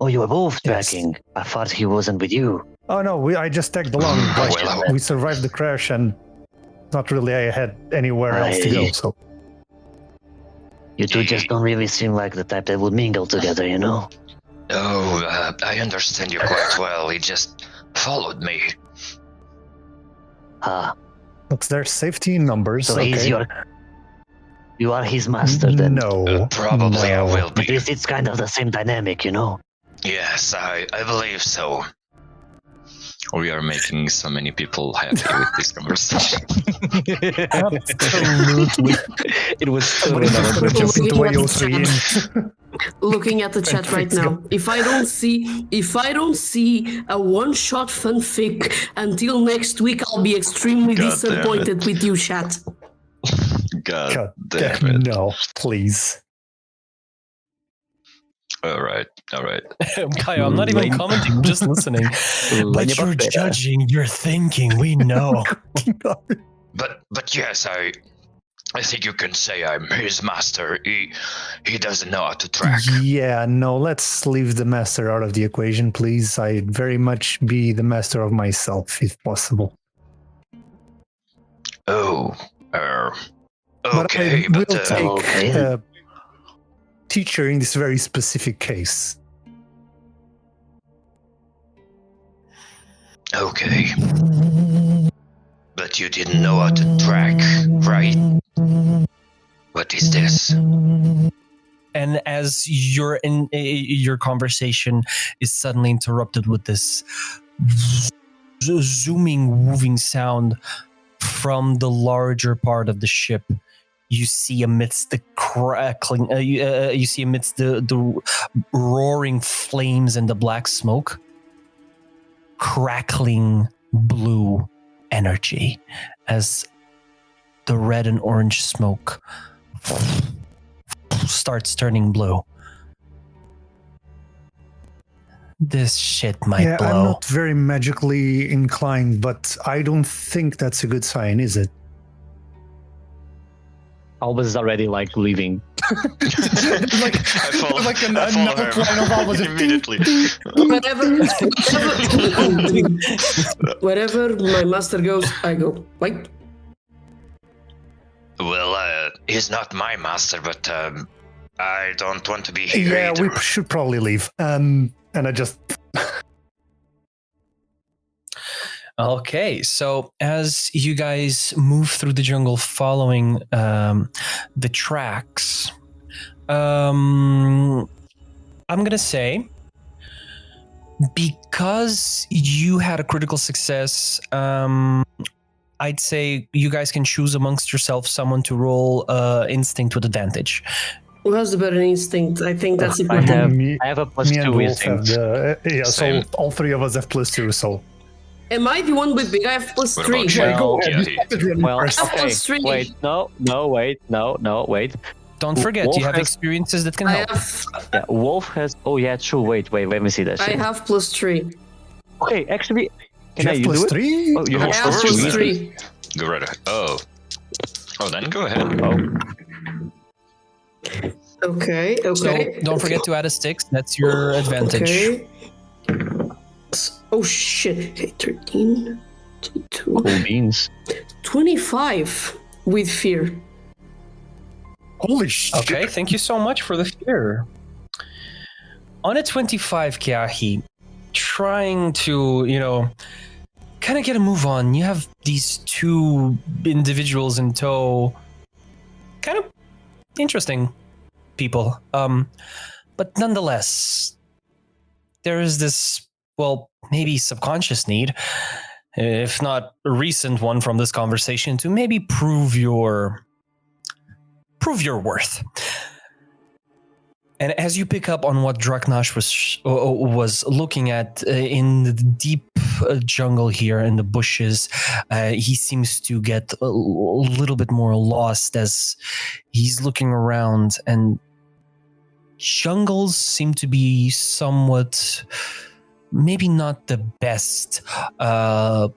Oh, you were both Yes. tracking. I thought he wasn't with you. Oh no, I just tagged along. We survived the crash, and not really I had anywhere else to go, so... You two just don't really seem like the type that would mingle together, you know? Oh, I understand you quite well. He just followed me. Look, there's safety in numbers. So okay. he's you are his master then? No. Probably no. I will At be. least it's kind of the same dynamic, you know? Yes, I believe so. We are making so many people happy with this conversation. Absolutely. It was Somebody just gonna jump into AO3 in. Looking at the chat right now. If I don't see a one-shot fanfic until next week, I'll be extremely God damn disappointed with you, chat. God God damn damn, it. no, please. Alright. Kaio, I'm not even commenting, I'm just listening. But you're judging, you're thinking, we know. But yes, I think you can say I'm his master. He doesn't know how to track. Yeah, no, let's leave the master out of the equation, please. I'd very much be the master of myself, if possible. Oh, But okay, I will but take okay. a teacher in this very specific case. okay. But you didn't know how to track, right? What is this? And as your conversation is suddenly interrupted with this zooming, moving sound from the larger part of the ship, you see amidst the crackling, you see amidst the roaring flames and the black smoke, crackling blue energy as the red and orange smoke starts turning blue. This shit might blow. I'm not very magically inclined, but I don't think that's a good sign, is it? Albus is already like leaving. like I follow, like an I follow outline of Albus immediately. Wherever my master goes, I go. Wait. Well, he's not my master, but I don't want to be here Yeah, either. we should probably leave. And I just... Okay, so as you guys move through the jungle following the tracks, I'm going to say, because you had a critical success, I'd say you guys can choose amongst yourself someone to roll instinct with advantage. Who has the better instinct? I think that's I important. have a plus Me and 2 Wolf instinct. have the... yeah, Same. so all three of us have +2, so... Am I the one with big? I have What +3. about you? Yeah, go Well, ahead. Keahi. You started running Well, first. okay. +3. Wait, no, wait. Don't forget, Wolf you have has- experiences that can I help. have Yeah, Wolf has. Oh yeah, true. Wait. Let me see that. I Shit. have +3. Okay, actually, can You I have do it? +3? Oh, you I have I have first, plus 2. man. +3. Go right ahead. Oh, then go ahead. Oh, Okay. So don't forget to add a 6. That's your advantage. Okay. Oh shit. Okay, 13, 22, cool beans. 25 with fear. Holy shit. Okay, thank you so much for the fear. On a 25, Keahi, trying to, kind of get a move on. You have these two individuals in tow. Kind of interesting people. But nonetheless, there is this, maybe subconscious need, if not a recent one from this conversation, to maybe prove your worth. And as you pick up on what Draknash was looking at in the deep jungle here in the bushes, he seems to get a little bit more lost as he's looking around, and jungles seem to be somewhat, maybe not the best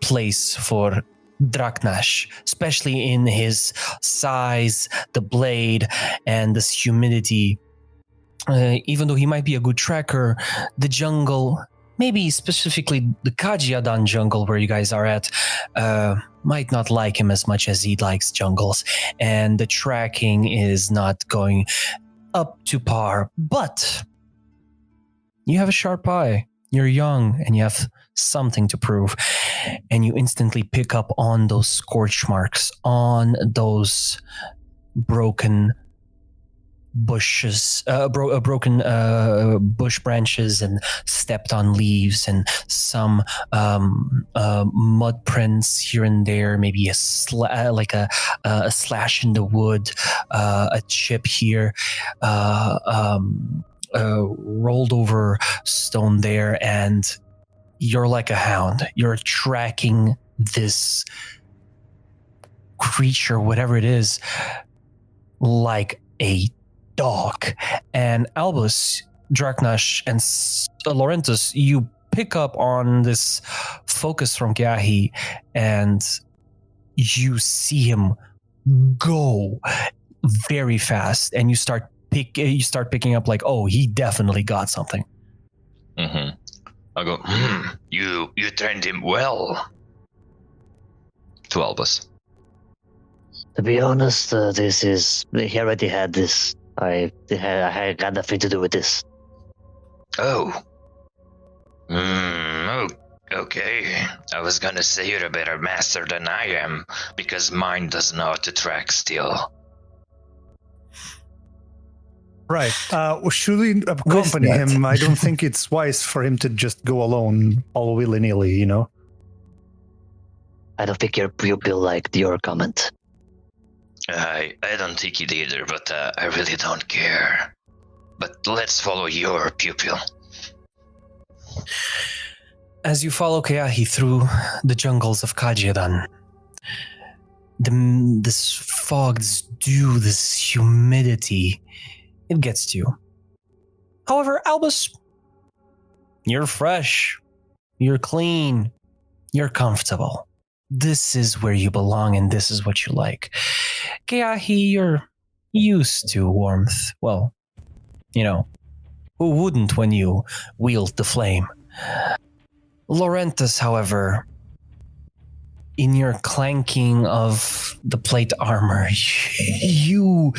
place for Draknash, especially in his size, the blade, and this humidity. Even though he might be a good tracker, the jungle, maybe specifically the Kajiadan jungle where you guys are at, might not like him as much as he likes jungles, and the tracking is not going up to par. But you have a sharp eye, you're young, and you have something to prove, and you instantly pick up on those scorch marks, on those broken bushes, broken bush branches, and stepped on leaves, and some mud prints here and there, maybe a slash in the wood, a chip here, rolled over stone there, and you're like a hound. You're tracking this creature, whatever it is, like a dog. And Albus, Draknash, and Lorenthus, you pick up on this focus from Keahi, and you see him go very fast, and you start picking up like, oh, he definitely got something. Mm-hmm. I go, you trained him well. To Albus. To be honest, he already had this. I got nothing to do with this. Oh. Okay. I was gonna say you're a better master than I am, because mine doesn't know how to track still. Right. Should we accompany him? I don't think it's wise for him to just go alone all willy-nilly, I don't think your pupil liked your comment. I don't think it either, but I really don't care. But let's follow your pupil. As you follow Keahi through the jungles of Kajiadan, this fog, this dew, this humidity, it gets to you. However, Albus, you're fresh, you're clean, you're comfortable. This is where you belong, and this is what you like. Keahi, you're used to warmth. Well, who wouldn't when you wield the flame? Lorenthus, however, in your clanking of the plate armor, you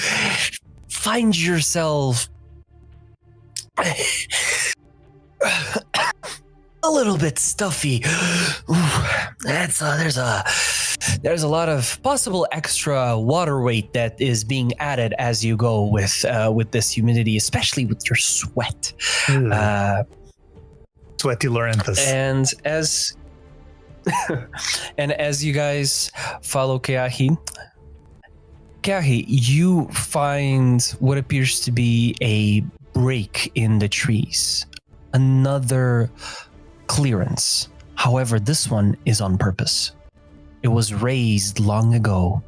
find yourself a little bit stuffy. There's a lot of possible extra water weight that is being added as you go with this humidity, especially with your sweat. Sweaty Lorenthus. And as you guys follow Keahi, you find what appears to be a break in the trees. Another clearance. However, this one is on purpose. It was raised long ago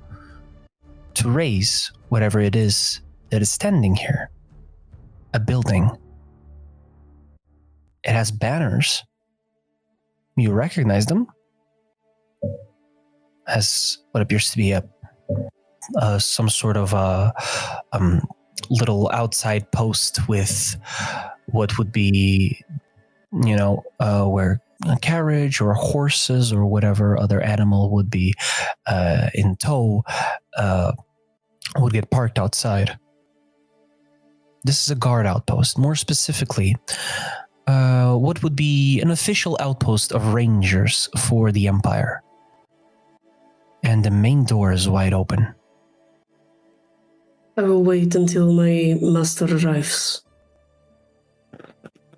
to raise whatever it is that is standing here. A building. It has banners. You recognize them as what appears to be some sort of little outside post with what would be, where a carriage or horses or whatever other animal would be in tow would get parked outside. This is a guard outpost. More specifically, what would be an official outpost of rangers for the Empire. And the main door is wide open. I will wait until my master arrives.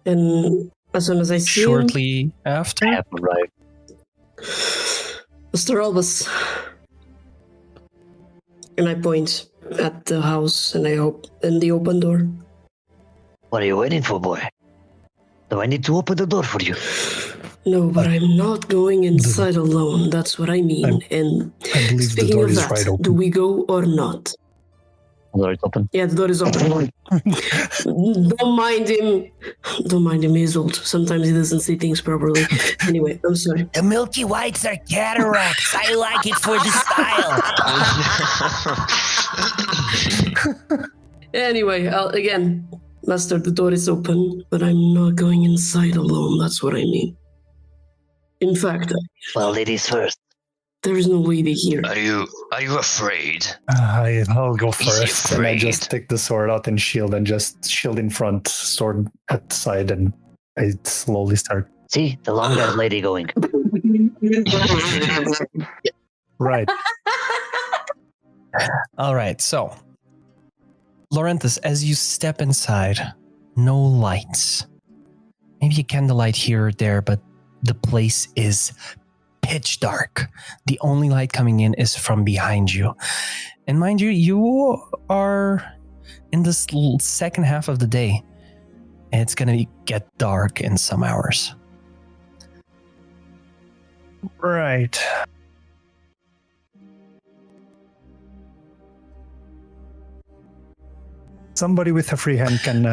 And as soon as I see him, Shortly after? I have arrived. Mr. Albus. And I point at the house and I hope in the open door. What are you waiting for, boy? Do I need to open the door for you? No, but I'm not going inside alone. That's what I mean. And I believe the speaking door of is that, right open. do we go or not? The door is open. Yeah, the door is open. Don't mind him. Don't mind him. He's old. Sometimes he doesn't see things properly. Anyway, I'm sorry. The milky whites are cataracts. I like it for the style. Anyway, again, Master, the door is open, but I'm not going inside alone. That's what I mean. In fact, Well, ladies first. there is no lady here. Are you afraid? I'll go Is he first. And I afraid? just take the sword out and shield, and just shield in front, sword at side, and I slowly start. See, the long-haired lady going. Right. All right, so Lorenthus, as you step inside, no lights. Maybe a candlelight here or there, but the place is pitch dark. The only light coming in is from behind you. And mind you, you are in this second half of the day. And it's going to get dark in some hours. Right. Somebody with a free hand can,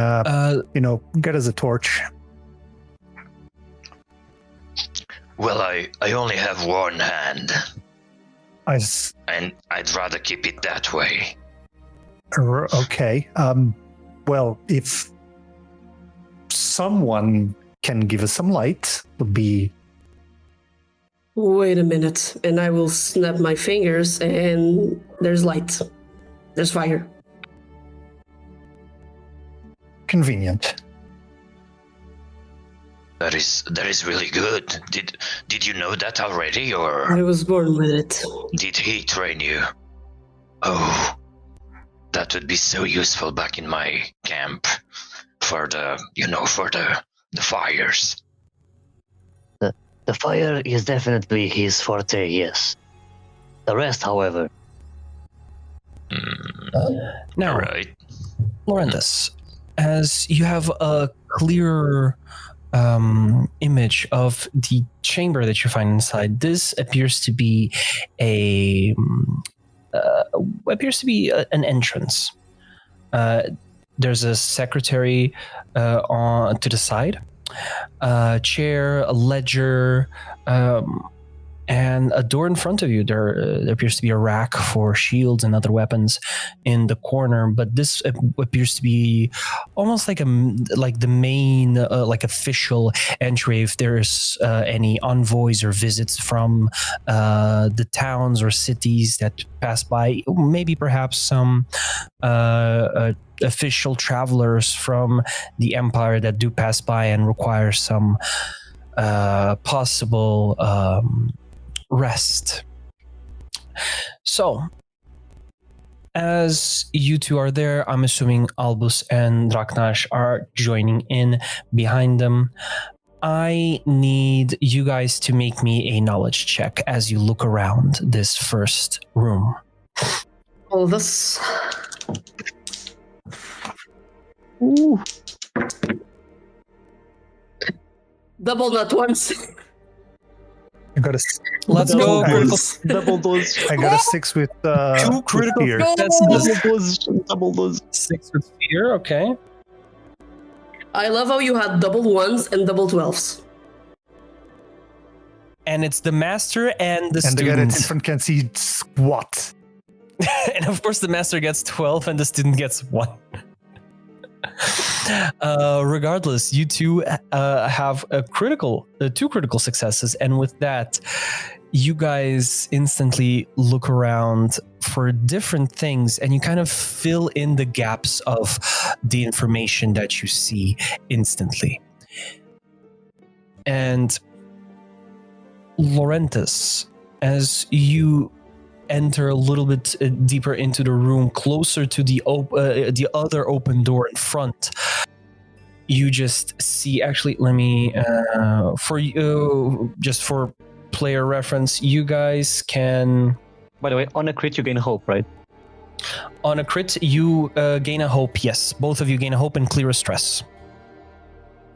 get us a torch. Well, I only have one hand, and I'd rather keep it that way. Okay. Well, if someone can give us some light, would be Wait a minute, and I will snap my fingers, and there's light. There's fire. convenient. That is really good. Did you know that already, I or was born with it. did he train you? Oh, that would be so useful back in my camp for the fires. The fire is definitely his forte, yes. The rest, however, Now, All right. Lorenthus, as you have a clearer image of the chamber that you find inside, this appears to be an entrance. There's a secretary to the side, a chair, a ledger, and a door in front of you. There appears to be a rack for shields and other weapons in the corner, but this appears to be almost like the main official entry if there's any envoys or visits from the towns or cities that pass by, maybe perhaps some official travelers from the Empire that do pass by and require some possible rest. So, as you two are there, I'm assuming Albus and Draknash are joining in behind them. I need you guys to make me a knowledge check as you look around this first room. All this. Ooh. Double not once. I got a Let's go. Critical. Double dose. I got a 6 with Two critical fear. That's Double dose. 6 with fear. Okay. I love how you had double ones and double 12s. And it's the master and the And the guy that's in student. front can see squat. And of course, the master gets 12 and the student gets 1. Regardless, you two have two critical successes, and with that, you guys instantly look around for different things and you kind of fill in the gaps of the information that you see instantly. And Lorenthus, as you enter a little bit deeper into the room, closer to the other open door in front, you just see, actually, let me, for you, just for player reference, you guys can... By the way, on a crit you gain hope, right? On a crit, you gain a hope, yes. Both of you gain a hope and clear a stress,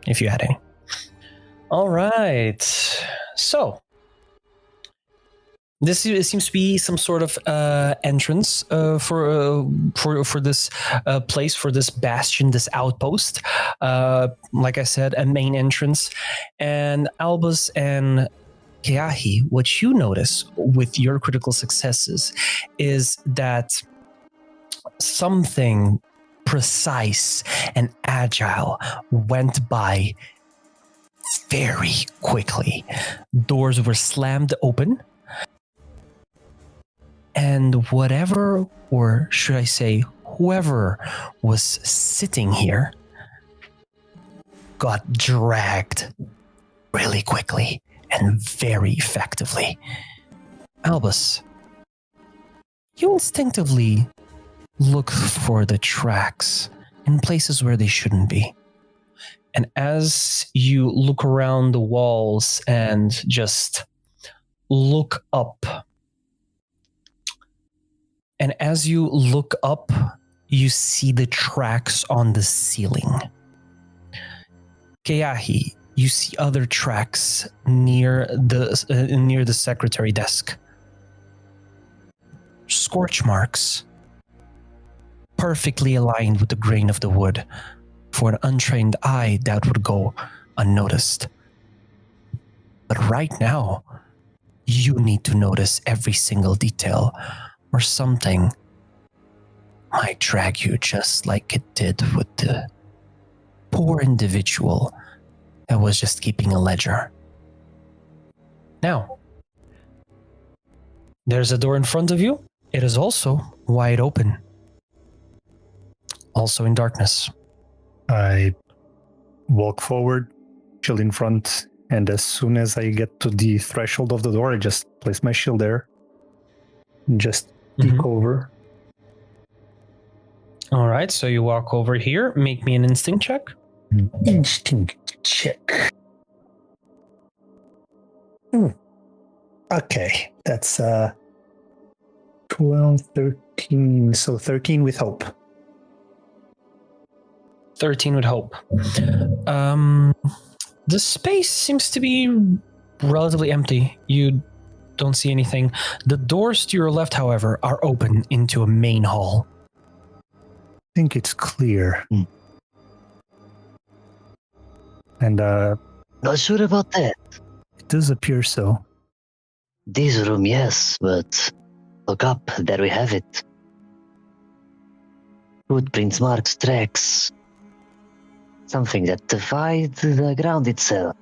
if you had any. All right. So, this seems to be some sort of entrance for this place, for this bastion, this outpost. Like I said, a main entrance. And Albus and Keahi, what you notice with your critical successes is that something precise and agile went by very quickly. Doors were slammed open. And whatever, or should I say, whoever was sitting here got dragged really quickly and very effectively. Albus, you instinctively look for the tracks in places where they shouldn't be. And as you look around the walls and just look up, and as you look up, you see the tracks on the ceiling. Keahi, you see other tracks near the secretary desk. Scorch marks, perfectly aligned with the grain of the wood. For an untrained eye, that would go unnoticed. But right now, you need to notice every single detail, or something might drag you just like it did with the poor individual that was just keeping a ledger. Now, there's a door in front of you. It is also wide open. Also in darkness. I walk forward, shield in front, and as soon as I get to the threshold of the door, I just place my shield there and just peek over. All right, so you walk over here. Make me an instinct check. Instinct check. Okay, that's 12, 13, so 13 with hope. 13 with hope. The space seems to be relatively empty. You don't see anything. The doors to your left, however, are open into a main hall. I think it's clear. And Not sure about that. it does appear so. This room, yes, but look up, there we have it. Footprints, marks, tracks. Something that defied the ground itself.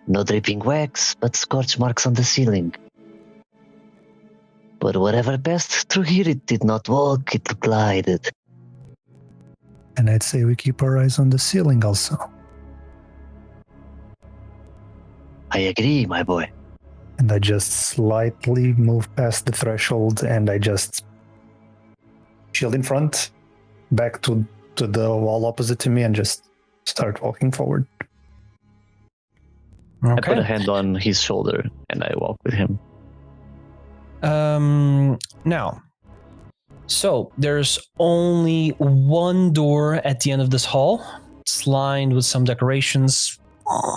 No dripping wax, but scorch marks on the ceiling. But whatever passed through here, it did not walk, it glided. And I'd say we keep our eyes on the ceiling also. I agree, my boy. And I just slightly move past the threshold and I just shield in front, back to the wall opposite to me and just start walking forward. Okay. I put a hand on his shoulder and I walk with him. Now, so there's only one door at the end of this hall. It's lined with some decorations,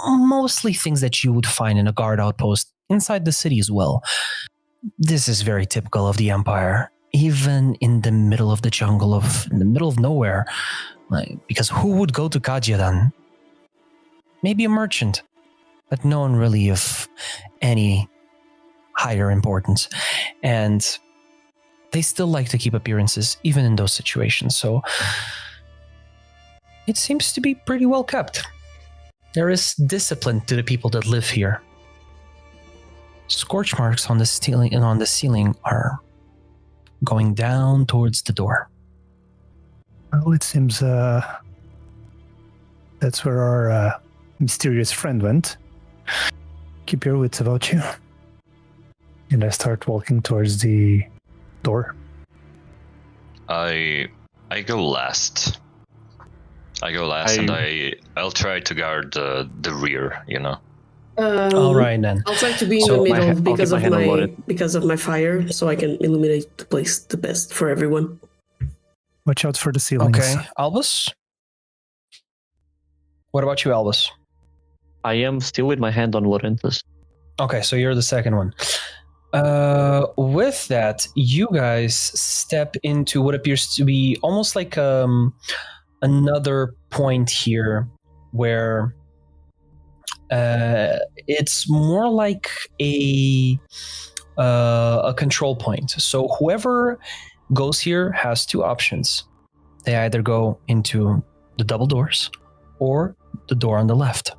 mostly things that you would find in a guard outpost inside the city as well. This is very typical of the Empire, even in the middle of the jungle, in the middle of nowhere. Because who would go to Kajiadan? Maybe a merchant, but no one really of any higher importance. And they still like to keep appearances, even in those situations. So it seems to be pretty well kept. There is discipline to the people that live here. scorch marks on the ceiling are going down towards the door. Well, it seems that's where our mysterious friend went. Keep your wits about you. And I start walking towards the door. I go last. And I'll try to guard the rear. All right then. I'll try to be in the middle because of my fire, so I can illuminate the place the best for everyone. Watch out for the ceilings. Okay, Albus. What about you, Albus? I am still with my hand on Lorenthus. Okay, so you're the second one. With that, you guys step into what appears to be almost like another point here where it's more like a control point. So whoever goes here has two options. They either go into the double doors or the door on the left.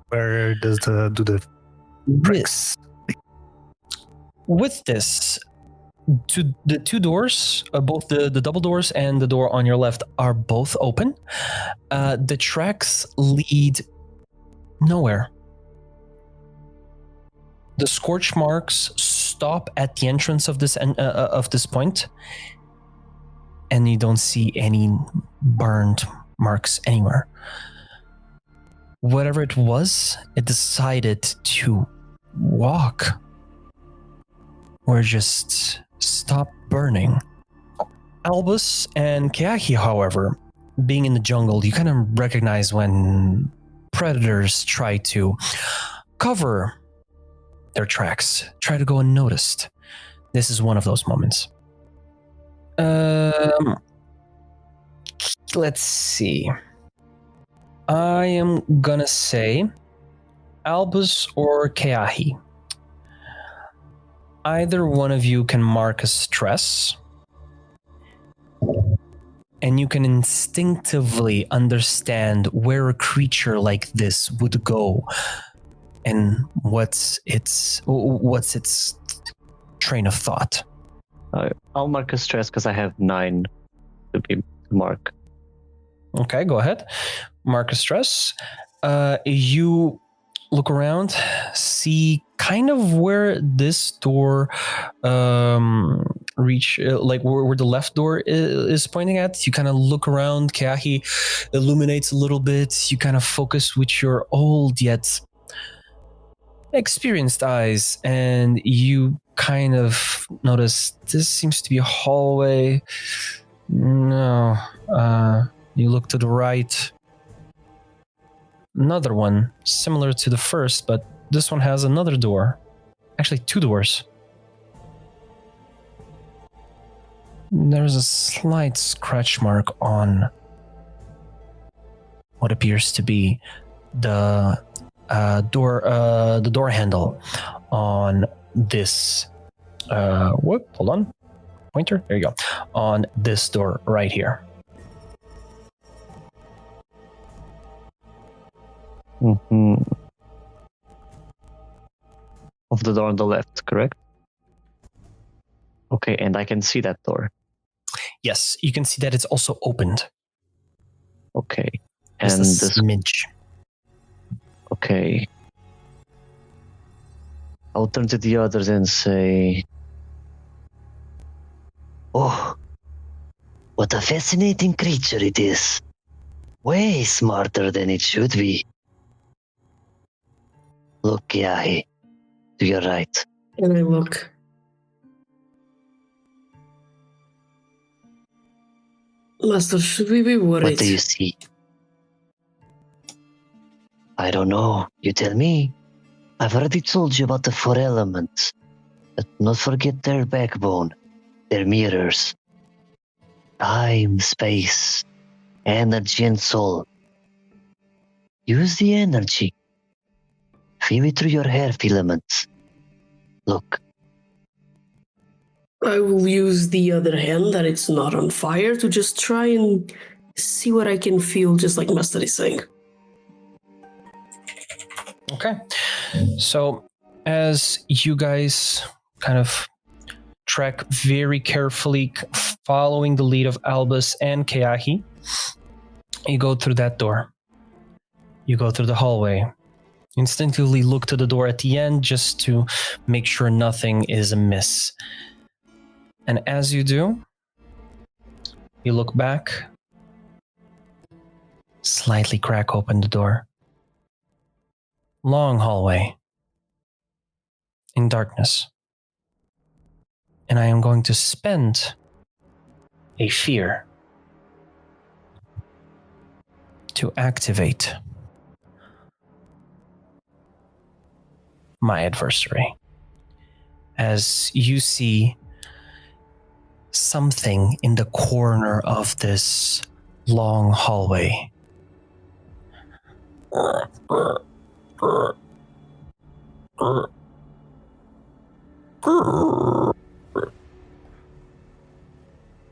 Where does do the bricks? With this, the two doors, both the double doors and the door on your left are both open. The tracks lead nowhere. The scorch marks stop at the entrance of this point, and you don't see any burned marks anywhere. Whatever it was, it decided to walk or just stop burning. Albus and Keahi, however, being in the jungle, you kind of recognize when predators try to cover their tracks, try to go unnoticed. This is one of those moments. Let's see. I am gonna say Albus or Keahi. Either one of you can mark a stress, and you can instinctively understand where a creature like this would go and what's its train of thought. I'll mark a stress because I have 9 to mark. Okay, go ahead. Mark a stress. You look around, see kind of where this door reach, like where the left door is pointing at. You kind of look around. Keahi illuminates a little bit. You kind of focus with your old yet experienced eyes, and you kind of notice this seems to be a hallway. No. You look to the right. Another one, similar to the first, but this one has another door. Actually, 2 doors. There's a slight scratch mark on what appears to be the door handle on this. Hold on. Pointer. There you go. On this door right here. Mm-hmm. Of the door on the left, correct? Okay, and I can see that door. Yes, you can see that it's also opened. Okay. Just And a this. smidge. Okay. I'll turn to the others and say, Oh, what a fascinating creature it is. Way smarter than it should be. Look, Keahi, to your right. And I look. Master, should we be worried? What do you see? I don't know. You tell me. I've already told you about the 4 elements. But not forget their backbone, their mirrors. Time, space, energy and soul. Use the energy. Feel it through your hair filaments. Look. I will use the other hand that it's not on fire to just try and see what I can feel, just like Master is saying. Okay. So as you guys kind of trek very carefully, following the lead of Albus and Keahi, you go through that door. You go through the hallway. Instinctively look to the door at the end just to make sure nothing is amiss. And as you do, you look back, slightly crack open the door. Long hallway in darkness. And I am going to spend a fear to activate my adversary. As you see something in the corner of this long hallway.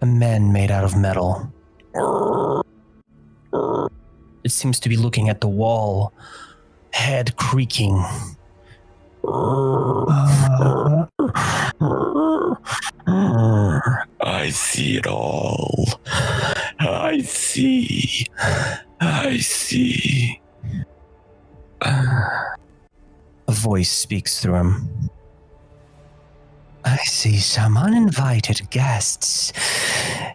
A man made out of metal. It seems to be looking at the wall, head creaking. I see it all. I see. A voice speaks through him. I see some uninvited guests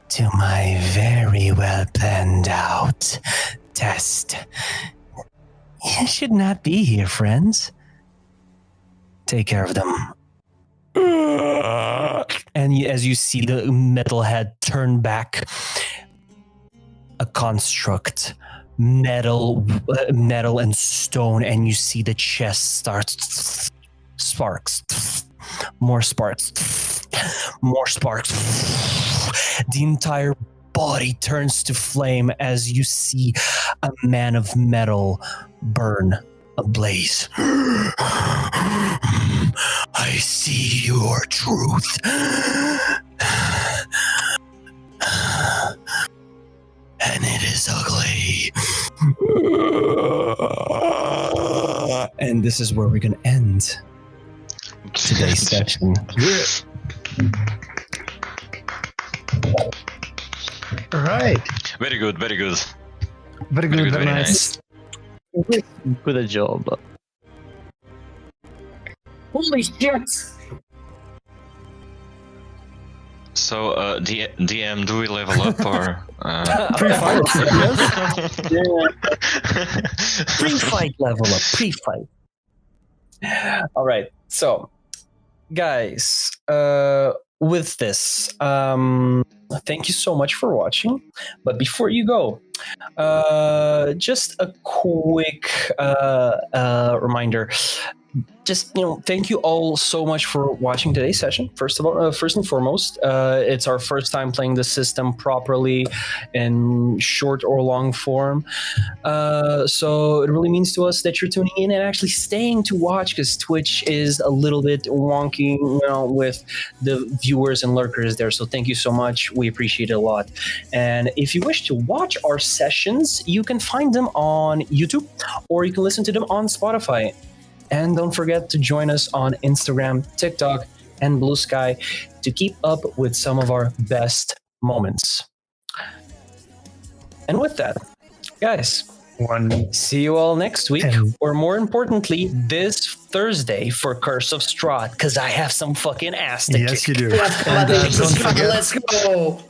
to my very well planned out test. You should not be here, friends. Take care of them. And as you see the metal head turn back, a construct, metal and stone, and you see the chest starts sparks, more sparks. The entire body turns to flame as you see a man of metal burn ablaze. I see your truth. And it is ugly. And this is where we're going to end today's session. All right. Very good. Very good. Very nice. Good job. Holy shit! So, DM, do we level up or? Pre-fight, yes. Pre-fight level up. Pre-fight. All right. So, guys, with this, thank you so much for watching. But before you go, just a quick reminder. Just, thank you all so much for watching today's session. First and foremost, it's our first time playing the system properly in short or long form. So it really means to us that you're tuning in and actually staying to watch, because Twitch is a little bit wonky, with the viewers and lurkers there. So thank you so much. We appreciate it a lot. And if you wish to watch our sessions, you can find them on YouTube or you can listen to them on Spotify. And don't forget to join us on Instagram, TikTok, and Blue Sky to keep up with some of our best moments. And with that, guys, see you all next week, or more importantly, this Thursday for Curse of Strahd, because I have some fucking ass to Yes, kick. you do. And don't forget. Let's go.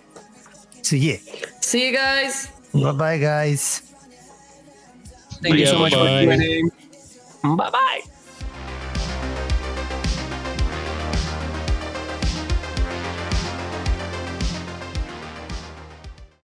See See you guys. Bye-bye, guys. Thank you so much for Bye. joining. Bye-bye.